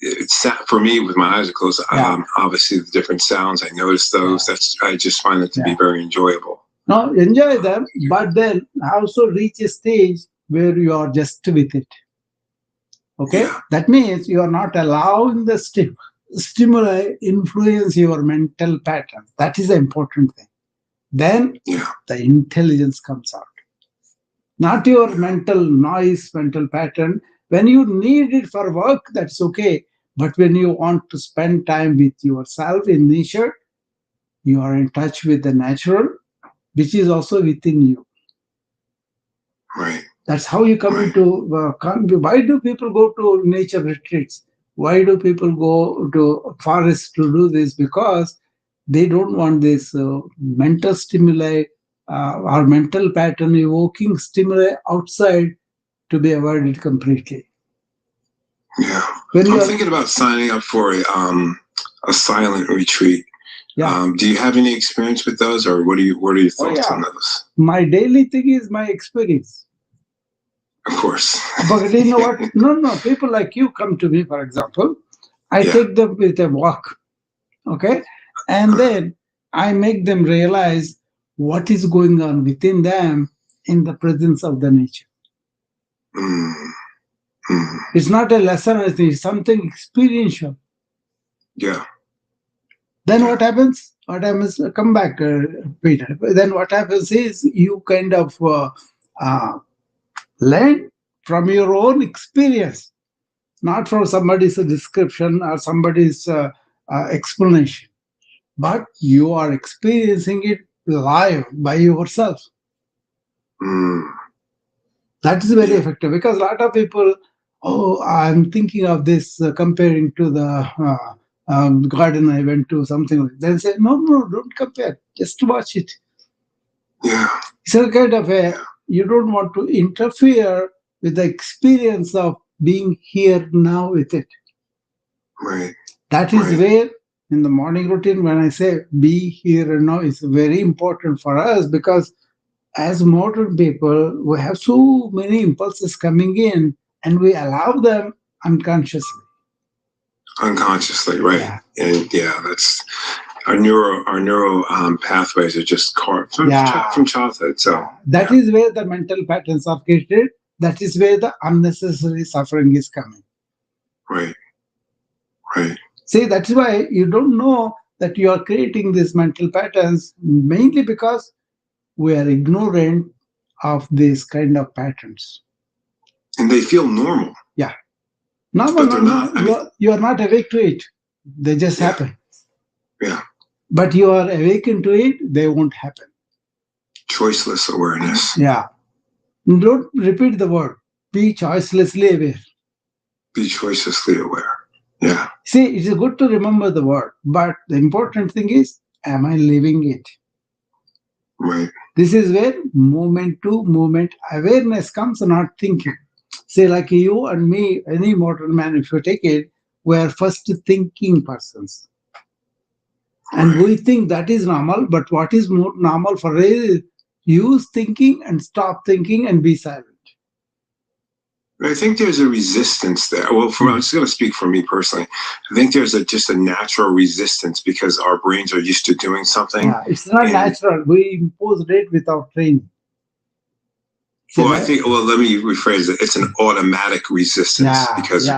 It's for me with my eyes closed. Yeah. Obviously, the different sounds. I notice those. Yeah. I just find it to be Yeah. very enjoyable. Now enjoy them, but then also reach a stage where you are just with it. Okay, Yeah. that means you are not allowing the stimuli influence your mental pattern. That is the important thing. Then Yeah. the intelligence comes out, not your mental noise, mental pattern. When you need it for work, that's okay. But when you want to spend time with yourself in nature, you are in touch with the natural, which is also within you. Right. That's how you come Right. into. Why do people go to nature retreats? Why do people go to forests to do this? Because they don't want this mental stimuli or mental pattern evoking stimuli outside to be avoided completely. Yeah. When you I'm are, thinking about signing up for a silent retreat. yeah, Do you have any experience with those, or what are your oh thoughts yeah, on those? my daily thing is my experience. Of course. But you know what? No, people like you come to me, for example. I Yeah. take them with a walk, okay, and Uh, then I make them realize what is going on within them in the presence of the nature. mm, mm, It's not a lesson, it's something experiential. yeah. Then Yeah. what happens? What happens? Come back, Peter. Then what happens is you kind of uh, learn from your own experience, not from somebody's description or somebody's explanation, but you are experiencing it live by yourself. Mm, That is very yeah. effective because a lot of people, oh, I'm thinking of this comparing to the garden I went to, something like that. Then say, no, don't compare, just watch it. Yeah. It's a kind of a, Yeah. you don't want to interfere with the experience of being here now with it. Right. That is Right. where in the morning routine, when I say be here and now, it's very important for us because as modern people, we have so many impulses coming in and we allow them unconsciously. Unconsciously, right. Yeah. And yeah, that's our neuro pathways are just carved Yeah. from childhood. So Yeah. That yeah. is where the mental patterns are created. That is where the unnecessary suffering is coming. Right. Right. See, that's why you don't know that you are creating these mental patterns mainly because we are ignorant of these kind of patterns. And they feel normal, Yeah. No, but they're not. I mean, you are not awake to it. They just yeah. happen. Yeah. But you are awakened to it, they won't happen. Choiceless awareness. Yeah. Don't repeat the word. Be choicelessly aware. Be choicelessly aware. Yeah. See, it is good to remember the word, but the important thing is, am I living it? Right. This is where moment to moment awareness comes, not thinking. Say, like you and me, any modern man, if you take it, we are first thinking persons. And Right. we think that is normal, but what is more normal for us is use thinking and stop thinking and be silent. I think there's a resistance there. Well, I'm just going to speak for me personally. I think there's just a natural resistance because our brains are used to doing something. Yeah, it's not And natural. We impose it without training. well, I think. Well, let me rephrase it. It's an automatic resistance because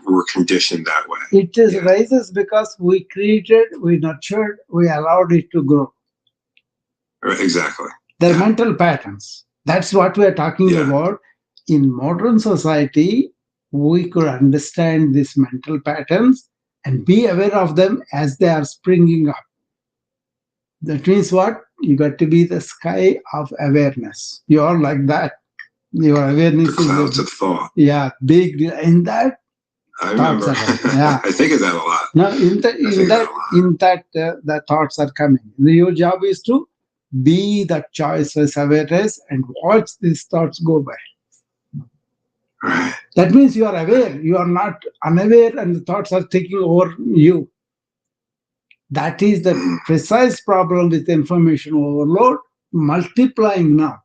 we're conditioned that way. It is rises because we created, we nurtured, we allowed it to grow. Right, exactly. They're mental patterns. That's what we are talking about. In modern society, we could understand these mental patterns and be aware of them as they are springing up. That means what? You got to be the sky of awareness. You are like that. Your awareness the clouds is of thought. Yeah, big. In that, I Thoughts remember. are coming. Yeah. I think of that a lot. Now, the thoughts are coming. Your job is to be that choiceless awareness and watch these thoughts go by. Right. That means you are aware. You are not unaware, and the thoughts are taking over you. That is the precise problem with information overload multiplying now.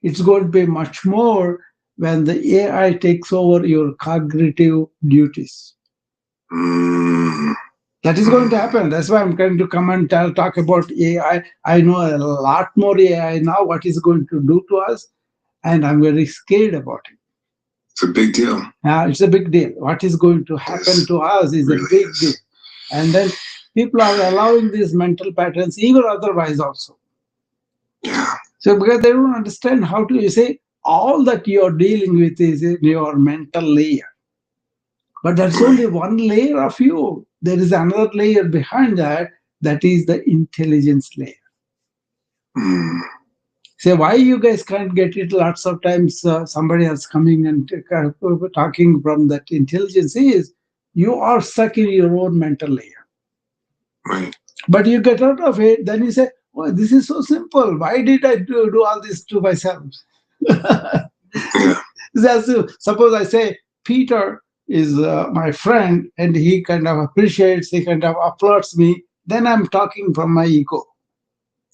It's going to be much more when the AI takes over your cognitive duties. Mm. That is going to happen. That's why I'm going to come and talk about AI. I know a lot more AI now, what is going to do to us, and I'm very scared about it. It's a big deal. It's a big deal. What is going to happen to us is really a big deal. And then people are allowing these mental patterns, even otherwise also. Yeah. So because they don't understand how to, you say, all that you're dealing with is in your mental layer. But that's only one layer of you. There is another layer behind that, that is the intelligence layer. Mm. Say, why you guys can't get it? Lots of times somebody else coming and talking from that intelligence is, you are stuck in your own mental layer. Right. But you get out of it, then you say, oh, this is so simple. Why did I do all this to myself? Yeah. Suppose I say, Peter is my friend and he kind of appreciates, he kind of applauds me, then I'm talking from my ego.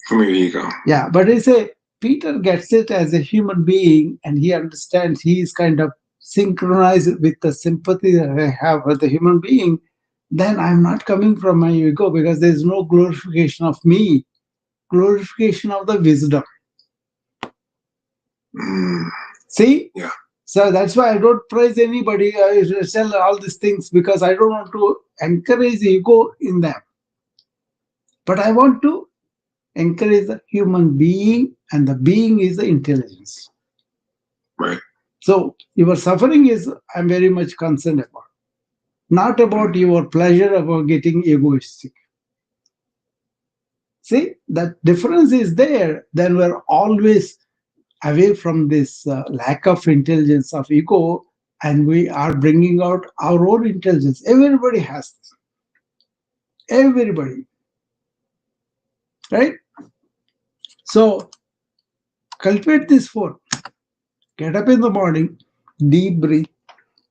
From your ego. Yeah, but I say, Peter gets it as a human being and he understands, he is kind of synchronized with the sympathy that I have with the human being. Then I'm not coming from my ego because there's no glorification of me, glorification of the wisdom. Mm. See? Yeah. So that's why I don't praise anybody. I tell all these things because I don't want to encourage ego in them. But I want to encourage the human being, and the being is the intelligence. Right. So your suffering is, I'm very much concerned about. Not about your pleasure about getting egoistic. See, that difference is there. Then we're always away from this lack of intelligence of ego, and we are bringing out our own intelligence. Everybody has this. Everybody, right? So cultivate this four. Get up in the morning, deep breathe,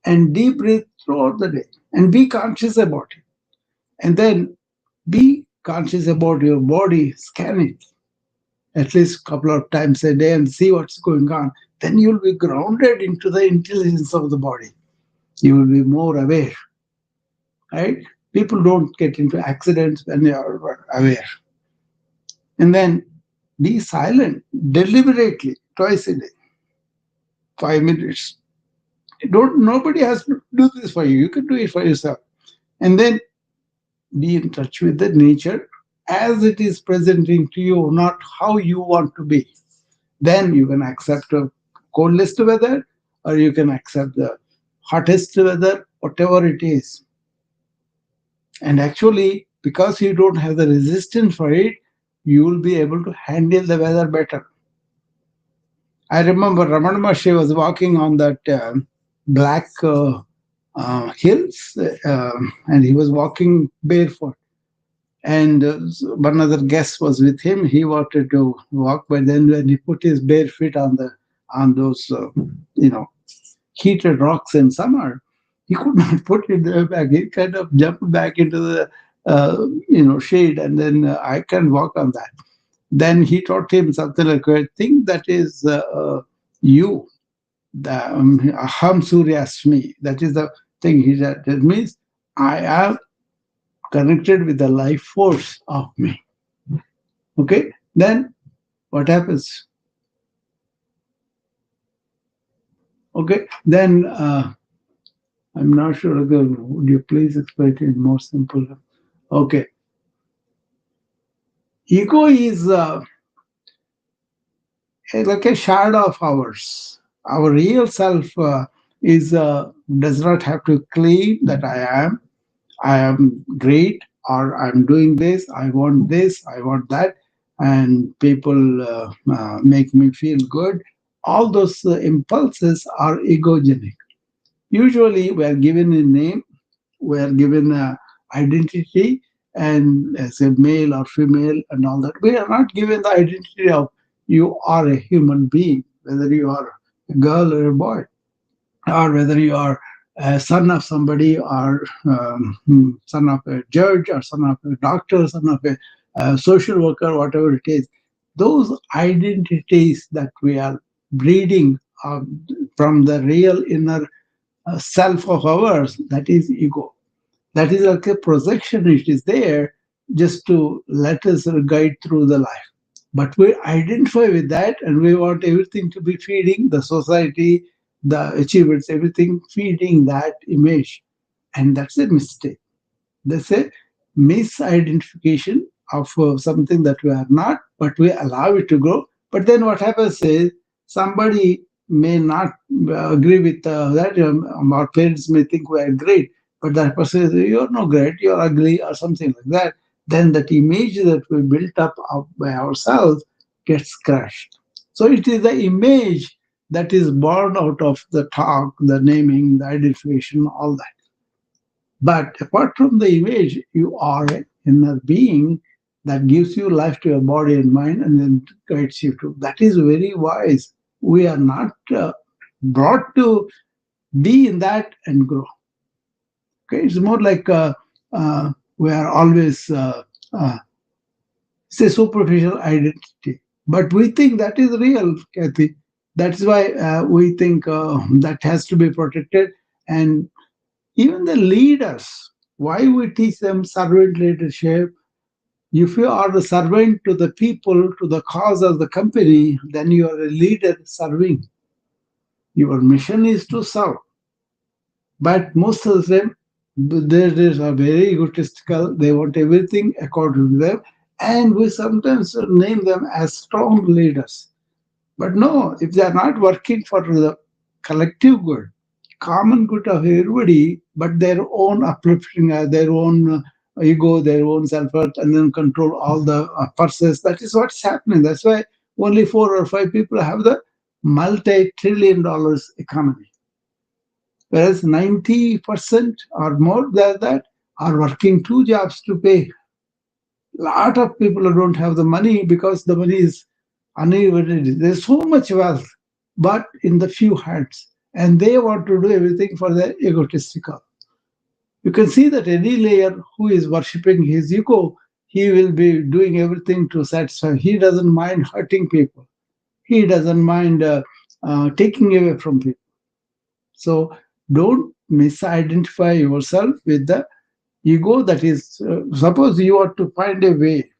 and deep breathe throughout the day, and be conscious about it. And then be conscious about your body. Scan it at least a couple of times a day and see what's going on. Then you'll be grounded into the intelligence of the body. You will be more aware, right? People don't get into accidents when they are aware. And then be silent deliberately twice a day, 5 minutes. Don't Nobody has to do this for you. You can do it for yourself. And then be in touch with the nature as it is presenting to you, not how you want to be. Then you can accept a coldest weather, or you can accept the hottest weather, whatever it is. And actually, because you don't have the resistance for it, you will be able to handle the weather better. I remember Ramana Maharshi was walking on that black hills, and he was walking barefoot. And one other guest was with him. He wanted to walk, but then when he put his bare feet on those, heated rocks in summer, he could not put it back. He kind of jumped back into the shade, and then I can walk on that. Then he taught him something like, I think that is you, the Aham Suryasmi. That is the thing he said. That means I am connected with the life force of me. Okay, then what happens? Okay, then I'm not sure. Would you please explain it in more simple? Okay, ego is like a shadow of ours. Our real self is does not have to claim that I am great, or I'm doing this, I want this, I want that, and people make me feel good. All those impulses are egogenic. Usually, we are given a name, we are given a identity, and as a male or female and all that. We are not given the identity of you are a human being, whether you are a girl or a boy, or whether you are a son of somebody, or son of a judge, or son of a doctor, son of a social worker, whatever it is. Those identities that we are breeding from the real inner self of ours, that is ego. That is like a projection. It is there just to let us guide through the life. But we identify with that, and we want everything to be feeding the society, the achievements, everything feeding that image. And that's a mistake. That's a misidentification of something that we are not, but we allow it to grow. But then what happens is somebody may not agree with that. Our parents may think we are great, but that person says, "You're no great, you're ugly," or something like that. Then that image that we built up by ourselves gets crushed. So it is the image that is born out of the talk, the naming, the identification, all that. But apart from the image, you are an inner being that gives you life to your body and mind and then guides you to. That is very wise. We are not brought to be in that and grow. Okay, it's more like we are always say superficial identity, but we think that is real, Kathy. That's why we think that has to be protected. And even the leaders, why we teach them servant leadership? If you are the servant to the people, to the cause of the company, then you are a leader serving. Your mission is to serve. But most of them, they are very egotistical. They want everything according to them. And we sometimes name them as strong leaders. But no, if they are not working for the collective good, common good of everybody, but their own uplifting, their own ego, their own self-worth, and then control all the purses, that is what's happening. That's why only 4 or 5 people have the multi-trillion dollars economy, whereas 90% or more than that are working 2 jobs to pay. Lot of people don't have the money because the money is uneven. There's so much wealth, but in the few hands, and they want to do everything for their egotistical. You can see that any layer who is worshipping his ego, he will be doing everything to satisfy. He doesn't mind hurting people. He doesn't mind taking away from people. So don't misidentify yourself with the ego. That is, suppose you are to find a way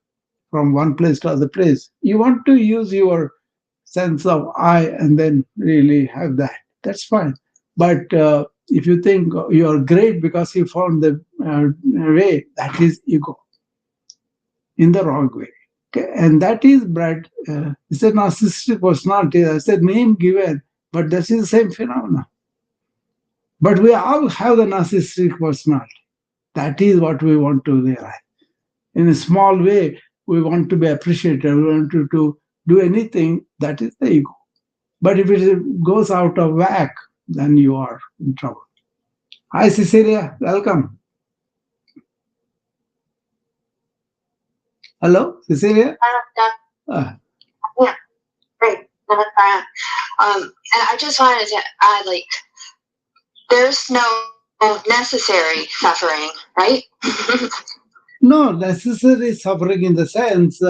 from one place to other place. You want to use your sense of I and then really have that. That's fine. But if you think you are great because you found the way, that is ego in the wrong way. Okay? And that is bred. It's a narcissistic personality. It's a name given, but that is the same phenomenon. But we all have the narcissistic personality. That is what we want to realize. In a small way, we want to be appreciated. We want to do anything. That is the ego. But if it goes out of whack, then you are in trouble. Hi, Cecilia. Welcome. Hello, Cecilia. Uh, Yeah, great. And I just wanted to add, like, there's no necessary suffering, right? no, necessary suffering in the sense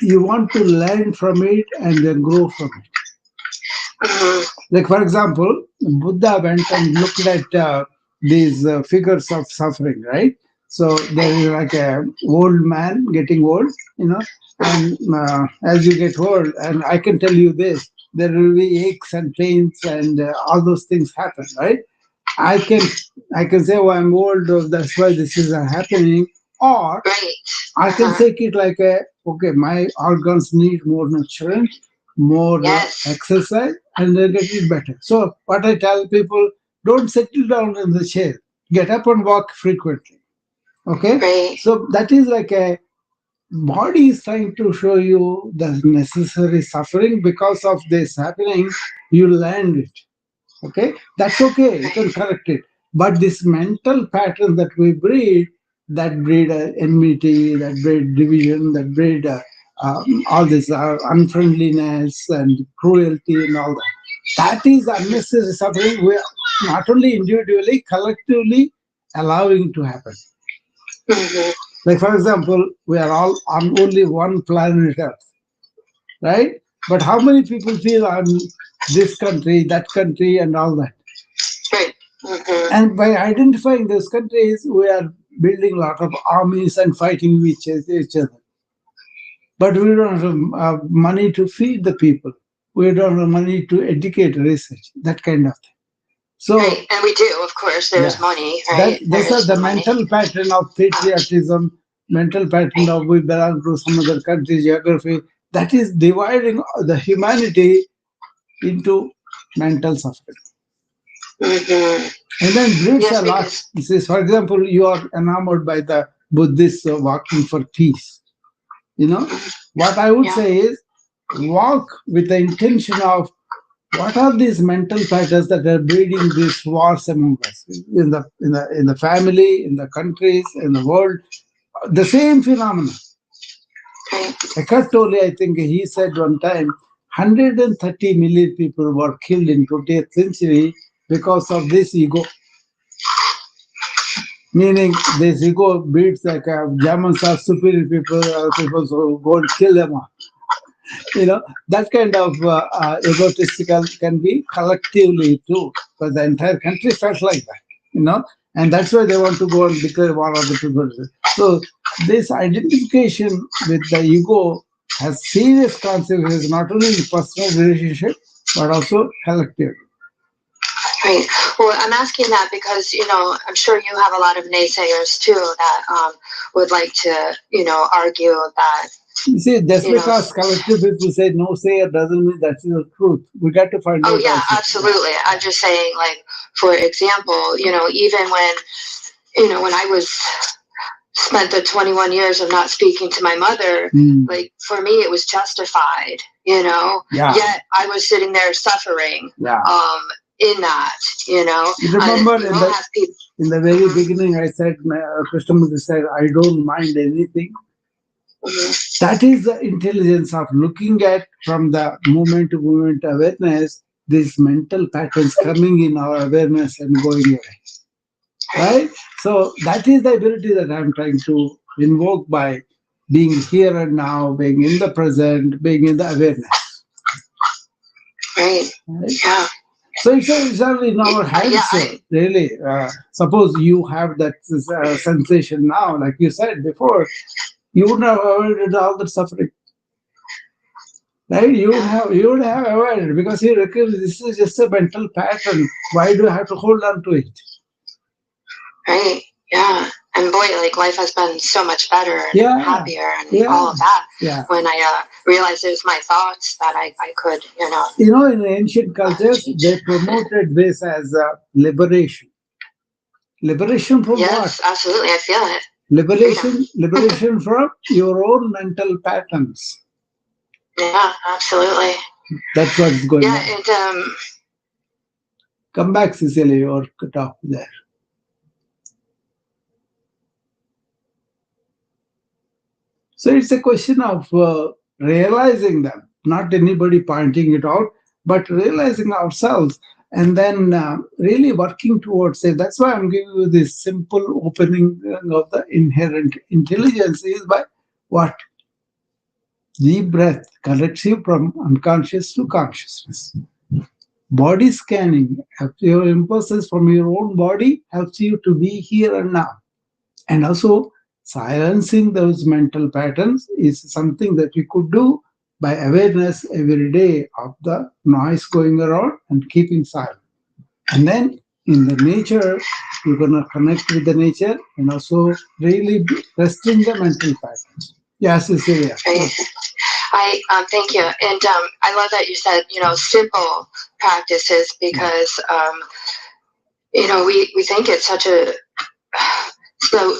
you want to learn from it and then grow from it. Like, for example, Buddha went and looked at these figures of suffering, right? So there is like a old man getting old, and as you get old, and I can tell you this, there will be aches and pains and all those things happen, right? I can I can say, "Oh, I'm old. That's why this is happening," or Right. I can take it like a okay, my organs need more nutrients, more Yes. exercise, and they get it better. So what I tell people, don't settle down in the chair. Get up and walk frequently. Okay? Right. So that is like a body is trying to show you the necessary suffering because of this happening, you learn it. Okay, that's okay. You can correct it. But this mental pattern that we breed, that breed enmity, that breed division, that breed all this unfriendliness and cruelty and all that. That is unnecessary suffering. We are not only individually, collectively allowing to happen. Mm-hmm. Like for example, we are all on only one planet Earth, right? But how many people feel I'm this country, that country, and all that? Right. Mm-hmm. And by identifying those countries, we are building a lot of armies and fighting with each other. But we don't have money to feed the people. We don't have money to educate, research, that kind of thing. So, Right. And we do, of course. There's yeah, money, that right? There these are is the some money. mental pattern of patriotism, mental pattern of we belong to some other country, geography. That is dividing the humanity into mental suffering. Mm-hmm. And then breeds Yes, a lot. because This is, for example, you are enamored by the Buddhists walking for peace. You know, what I would yeah, say is walk with the intention of what are these mental patterns that are breeding these wars among us in the family, in the countries, in the world. The same phenomenon. right. Eckhart Tolle, I think he said one time, 130 million people were killed in 20th century because of this ego. Meaning this ego breeds like Germans are superior people, other people so go and kill them all. That kind of egotistical can be collectively too, because the entire country felt like that. And that's why they want to go and declare war on the people. So this identification with the ego has serious consequences, not only in personal relationship, but also collective. Right. Well, I'm asking that because, I'm sure you have a lot of naysayers too that would like to, argue that, You see, just you know, because collective people say no say doesn't mean that's the truth. We got to find oh, out yeah, also. absolutely. I'm just saying, like, for example, even when I was spent the 21 years of not speaking to my mother, like for me it was justified, Yeah. yet I was sitting there suffering Yeah. in that, You remember in the very beginning I said, Krishnamurti said, I don't mind anything. That is the intelligence of looking at from the moment to moment awareness, these mental patterns coming in our awareness and going away. Right? So that is the ability that I'm trying to invoke by being here and now, being in the present, being in the awareness. Right. Yeah. So it's all in our hands, really. Suppose you have that sensation now, like you said before, you wouldn't have avoided all the suffering. Right? You would have avoided because you recognize this is just a mental pattern. Why do I have to hold on to it? Right. Yeah. And boy, like life has been so much better and happier and all of that. Yeah. When I realized it was my thoughts that I could, in ancient cultures, they promoted this as liberation. Liberation from what? Yes, absolutely. I feel it. Liberation from your own mental patterns. Yeah, absolutely. That's what's going on. Yeah, and come back, Cecilia, you're cut off there. So it's a question of realizing them, not anybody pointing it out, but realizing ourselves and then really working towards it. That's why I'm giving you this simple opening of the inherent intelligence is by what? Deep breath connects you from unconscious to consciousness. Body scanning, your impulses from your own body helps you to be here and now. And also, silencing those mental patterns is something that you could do by awareness every day of the noise going around and keeping silent. And then in the nature, you're going to connect with the nature and also really resting the mental patterns. Yes, Cecilia. I thank you, and I love that you said simple practices because we think it's such a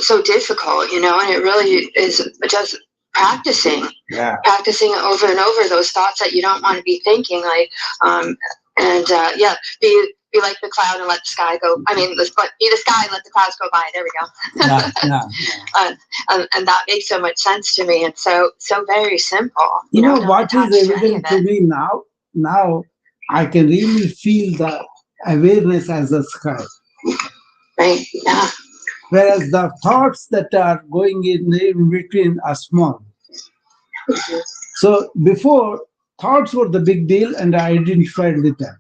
so difficult, and it really is just practicing over and over those thoughts that you don't want to be thinking, like and be be like the cloud and let the sky go. I mean, be the sky and let the clouds go by. There we go. And that makes so much sense to me. And so very simple. You know don't what is attach to any evident of to it. me now? Now I can really feel the awareness as the sky. Right. Yeah. Whereas the thoughts that are going in between are small. So before, thoughts were the big deal and I identified with them.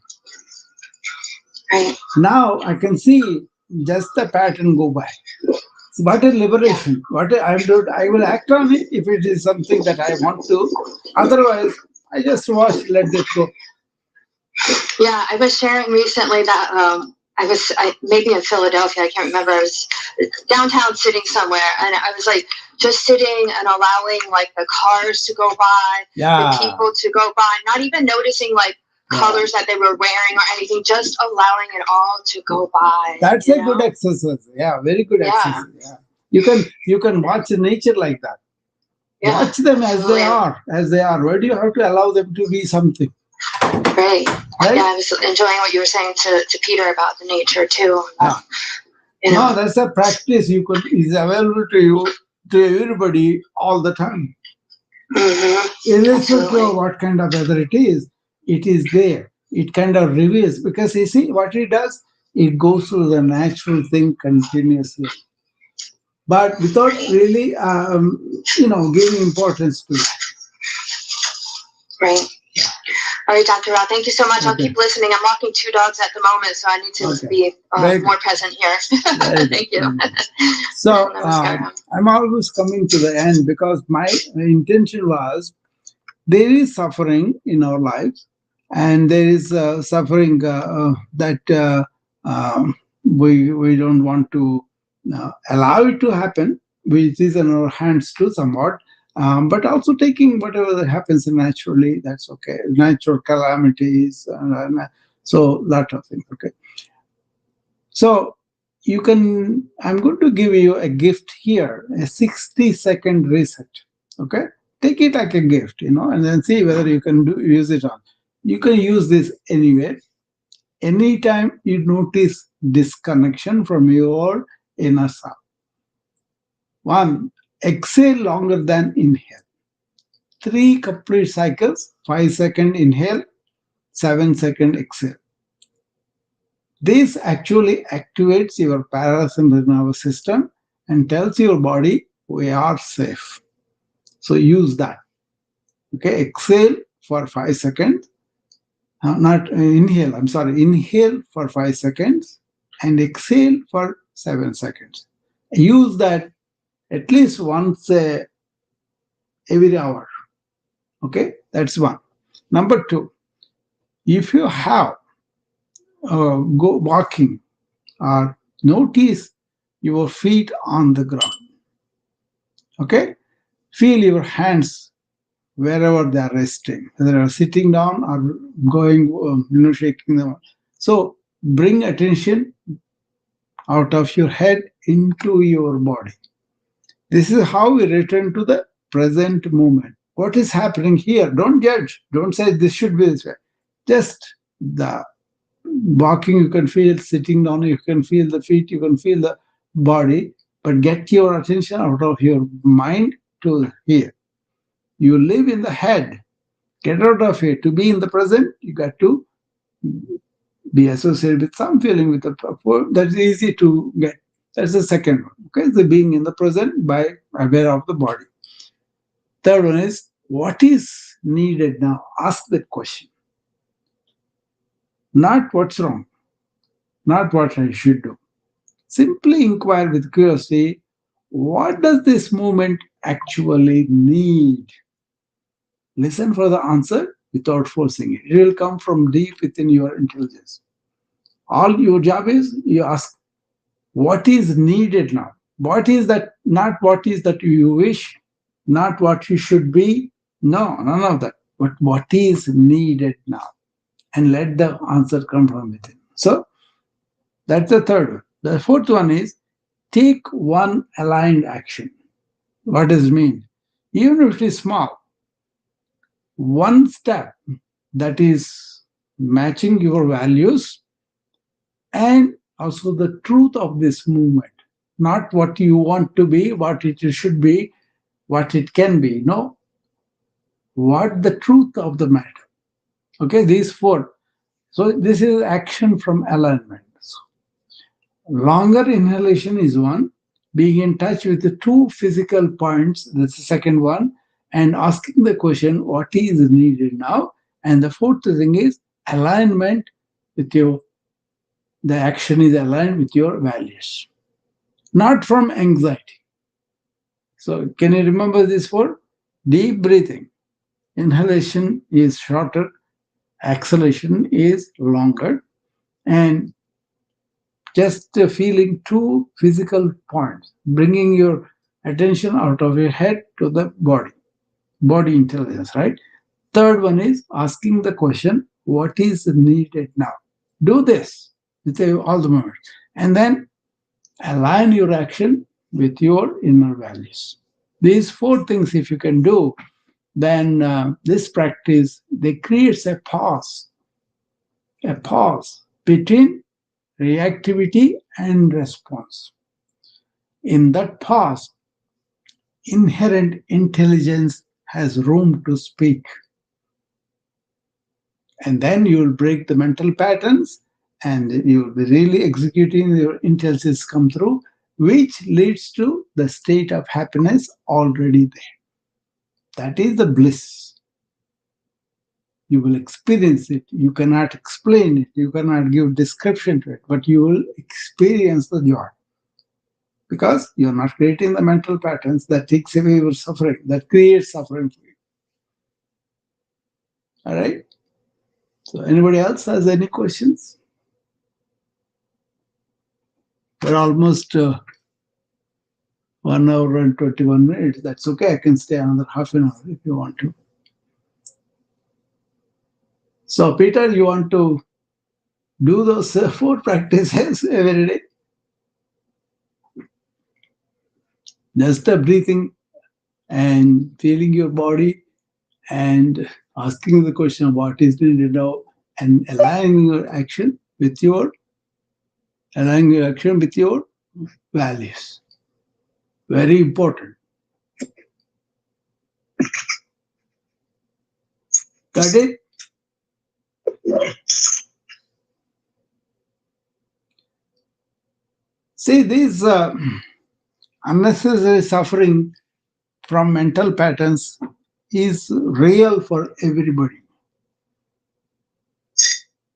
Right. Now I can see just the pattern go by. What a liberation. I will act on it if it is something that I want to. Otherwise, I just watch, let it go. Yeah, I was sharing recently that maybe in Philadelphia, I can't remember. I was downtown sitting somewhere, and I was like just sitting and allowing like the cars to go by, the people to go by, not even noticing like colors that they were wearing or anything, just allowing it all to go by. That's a good exercise. Yeah, very good exercise. Yeah. You can watch nature like that. Watch them as they are. Why do you have to allow them to be something? Right. Yeah, I was enjoying what you were saying to Peter about the nature too. No, that's a practice is available to you, to everybody all the time. Irrespective of what kind of weather it is there. It kind of reveals, because you see what it does, it goes through the natural thing continuously, but without really, giving importance to it. Right. All right, Dr. Rao, thank you so much. I'll keep listening. I'm walking 2 dogs at the moment, so I need to be more present here. Thank you. So I'm always coming to the end, because my intention was, there is suffering in our lives, and there is suffering that we don't want to allow it to happen, which is in our hands too somewhat. But also taking whatever that happens naturally, that's okay. Natural calamities, so lot of things. Okay. So I'm going to give you a gift here, a 60-second reset. Okay. Take it like a gift, and then see whether you can use it on. You can use this anywhere. Anytime you notice disconnection from your inner self. 1, exhale longer than inhale. 3 complete cycles, 5-second inhale, 7-second exhale. This actually activates your parasympathetic nervous system and tells your body we are safe. So use that. Okay, exhale for 5 seconds. Not inhale, I'm sorry. Inhale for 5 seconds and exhale for 7 seconds. Use that at least once every hour. Okay, that's 1. Number 2, if you have go walking, or notice your feet on the ground. Okay, feel your hands wherever they are resting, whether they are sitting down or going, shaking them. So bring attention out of your head into your body. This is how we return to the present moment. What is happening here? Don't judge. Don't say this should be this way. Just the walking, you can feel, sitting down, you can feel the feet, you can feel the body, but get your attention out of your mind to here. You live in the head. Get out of here. To be in the present, you got to be associated with some feeling with the that's easy to get. That's the second one. Okay, the being in the present by aware of the body. Third one is, what is needed now? Ask that question. Not what's wrong, not what I should do. Simply inquire with curiosity, what does this movement actually need? Listen for the answer without forcing it. It will come from deep within your intelligence. All your job is, you ask, what is needed now? What is that? Not what is that you wish, not what you should be. No, none of that. But what is needed now? And let the answer come from within. So that's the third one. The fourth one is, take one aligned action. What does it mean? Even if it is small, one step that is matching your values and also the truth of this movement. Not what you want to be, what it should be, what it can be. No, what the truth of the matter. Okay, these four. So this is action from alignment. So longer inhalation is one, being in touch with the two physical points, that's the second one, and asking the question, what is needed now? And the fourth thing is alignment with your, the action is aligned with your values, not from anxiety. So, can you remember this four? Deep breathing. Inhalation is shorter, exhalation is longer, and just feeling two physical points, bringing your attention out of your head to the body, body intelligence, right? Third one is asking the question, what is needed now? Do this with all the moments. And then align your action with your inner values. These four things, if you can do, then this practice, they creates a pause between reactivity and response. In that pause, inherent intelligence has room to speak, and then you will break the mental patterns, and you will be really executing your intelligence come through, which leads to the state of happiness already there. That is the bliss. You will experience it. You cannot explain it. You cannot give description to it, but you will experience the joy because you're not creating the mental patterns that takes away your suffering, that creates suffering for you. All right. So, anybody else has any questions? We're almost 1 hour and 21 minutes. That's okay. I can stay another half an hour if you want to. So, Peter, you want to do those four practices every day? Just breathing and feeling your body and asking the question of what is needed now and aligning your action with your values. Very important. Got it? See, this unnecessary suffering from mental patterns is real for everybody.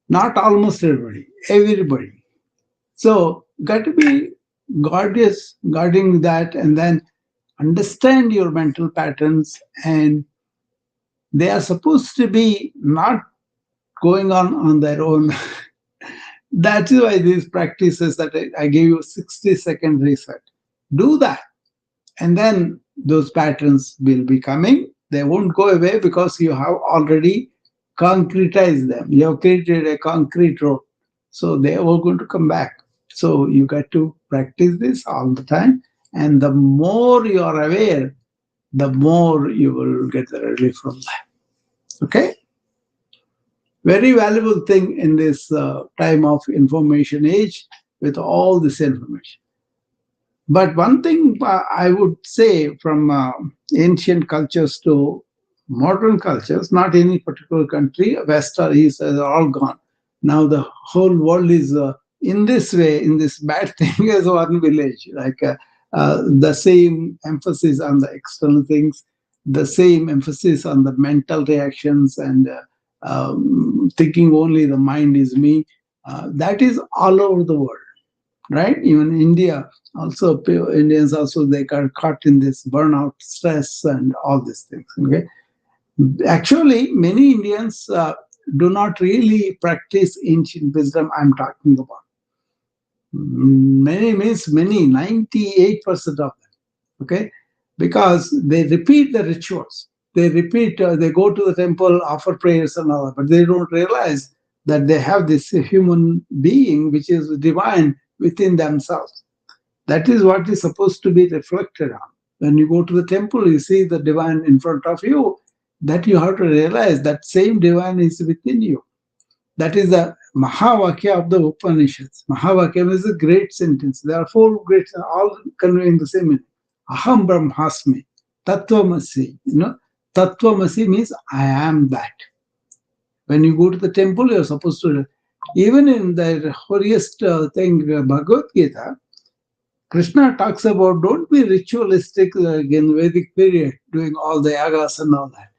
Not almost everybody, everybody. So, got to be gorgeous, guarding that, and then understand your mental patterns, and they are supposed to be not going on their own. That's why these practices that I gave you 60-second reset. Do that. And then those patterns will be coming. They won't go away because you have already concretized them. You have created a concrete road. So they are all going to come back. So you got to practice this all the time. And the more you are aware, the more you will get the relief from that. Okay? Very valuable thing in this time of information age with all this information. But one thing I would say from ancient cultures to modern cultures, not any particular country, West or East, are all gone. Now the whole world is in this way, in this bad thing as one village, like the same emphasis on the external things, the same emphasis on the mental reactions and thinking only the mind is me. That is all over the world, right? Even India, also Indians also they got caught in this burnout, stress, and all these things. Okay, actually, many Indians do not really practice ancient wisdom. I'm talking about many means many 98% of them. Okay, because they repeat the rituals. They repeat. They go to the temple, offer prayers, and all that, but they don't realize that they have this human being which is divine within themselves. That is what is supposed to be reflected on. When you go to the temple, you see the divine in front of you. That you have to realize that same divine is within you. That is the Mahavakya of the Upanishads. Mahavakya is a great sentence. There are four great, all conveying the same meaning. Aham Brahmasmi, Tattvamasi. Tattvamasi means I am that. When you go to the temple, you're supposed to, even in the holiest thing, Bhagavad Gita, Krishna talks about don't be ritualistic in Vedic period, doing all the yagas and all that.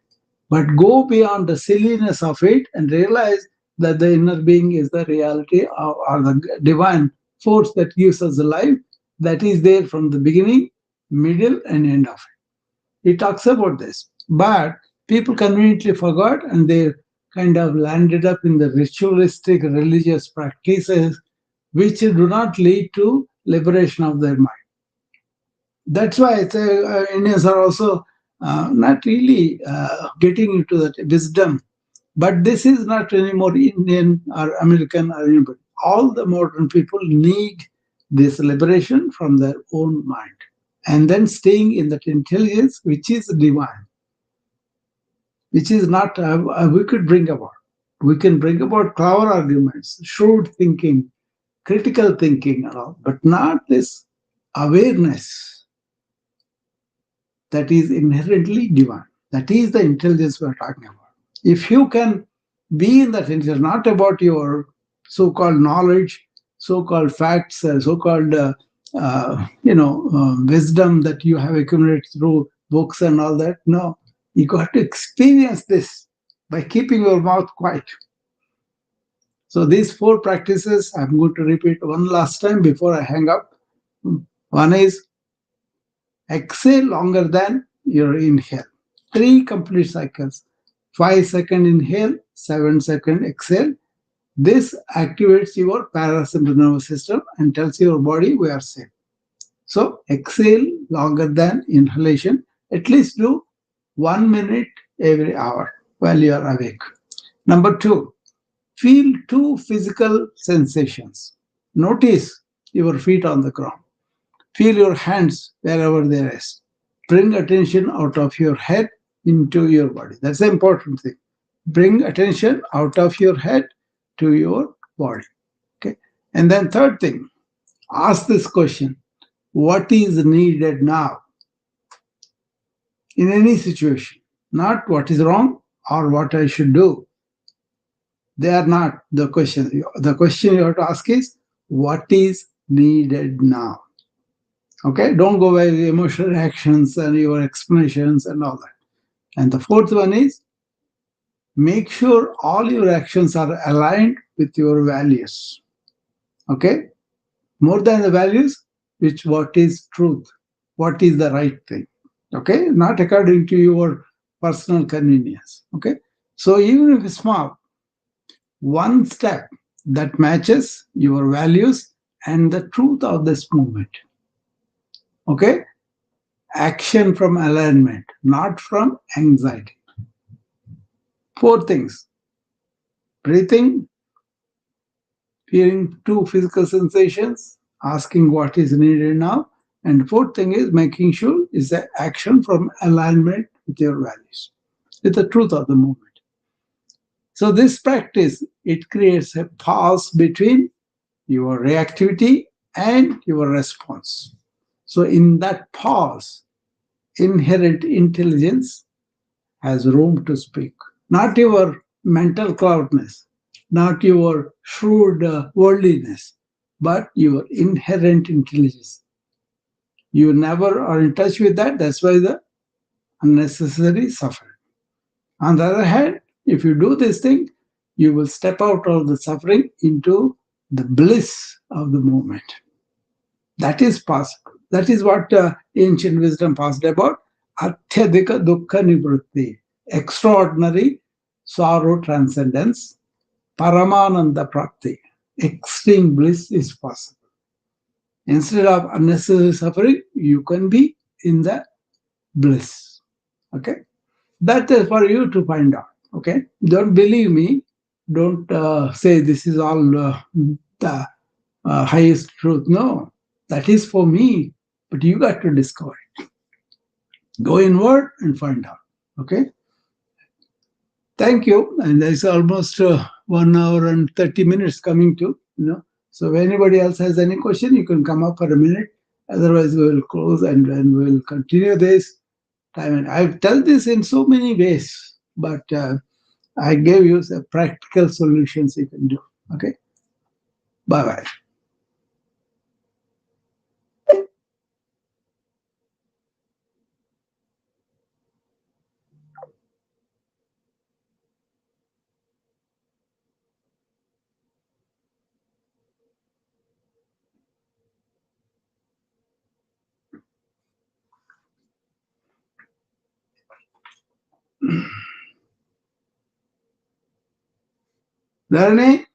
But go beyond the silliness of it and realize that the inner being is the reality or the divine force that gives us the life that is there from the beginning, middle, and end of it. He talks about this. But people conveniently forgot and they kind of landed up in the ritualistic religious practices which do not lead to liberation of their mind. That's why Indians are also not really getting into that wisdom. But this is not anymore Indian or American or anybody. All the modern people need this liberation from their own mind and then staying in that intelligence which is divine, which is not we could bring about. We can bring about clever arguments, shrewd thinking, critical thinking, and all, but not this awareness that is inherently divine. That is the intelligence we're talking about. If you can be in that intelligence, not about your so-called knowledge, so-called facts, so-called wisdom that you have accumulated through books and all that. No, you got to experience this by keeping your mouth quiet. So these four practices, I'm going to repeat one last time before I hang up. One is exhale longer than your inhale. 3 complete cycles. 5-second inhale, 7-second exhale. This activates your parasympathetic nervous system and tells your body we are safe. So exhale longer than inhalation. At least do 1 minute every hour while you are awake. Number 2, feel 2 physical sensations. Notice your feet on the ground. Feel your hands wherever they rest. Bring attention out of your head into your body. That's the important thing. Bring attention out of your head to your body. Okay. And then third thing, ask this question: what is needed now in any situation? Not what is wrong or what I should do. They are not the question. The question you have to ask is what is needed now. Okay, don't go by the emotional reactions and your explanations and all that. And the fourth one is make sure all your actions are aligned with your values. Okay, more than the values, which what is truth, what is the right thing. Okay, not according to your personal convenience. Okay, so even if it's small, one step that matches your values and the truth of this movement. Okay, action from alignment, not from anxiety. 4 things: breathing, feeling 2 physical sensations, asking what is needed now, and fourth thing is making sure is the action from alignment with your values, with the truth of the movement. So this practice, it creates a pause between your reactivity and your response. So in that pause, inherent intelligence has room to speak. Not your mental cloudness, not your shrewd worldliness, but your inherent intelligence. You never are in touch with that. That's why the unnecessary suffering. On the other hand, if you do this thing, you will step out of the suffering into the bliss of the moment. That is possible. That is what ancient wisdom passed about. Atyadhika dukkha nivritti, extraordinary sorrow transcendence, paramananda prapti, extreme bliss is possible. Instead of unnecessary suffering, you can be in the bliss. Okay, that is for you to find out. Okay, don't believe me. Don't say this is all the highest truth. No, that is for me, but you got to discover it. Go inward and find out. Okay. Thank you. And it's almost 1 hour and 30 minutes coming to. So if anybody else has any question, you can come up for a minute. Otherwise, we will close and we'll continue this time. And I've told this in so many ways, but I gave you the practical solutions you can do. Okay. Bye bye. Dharani?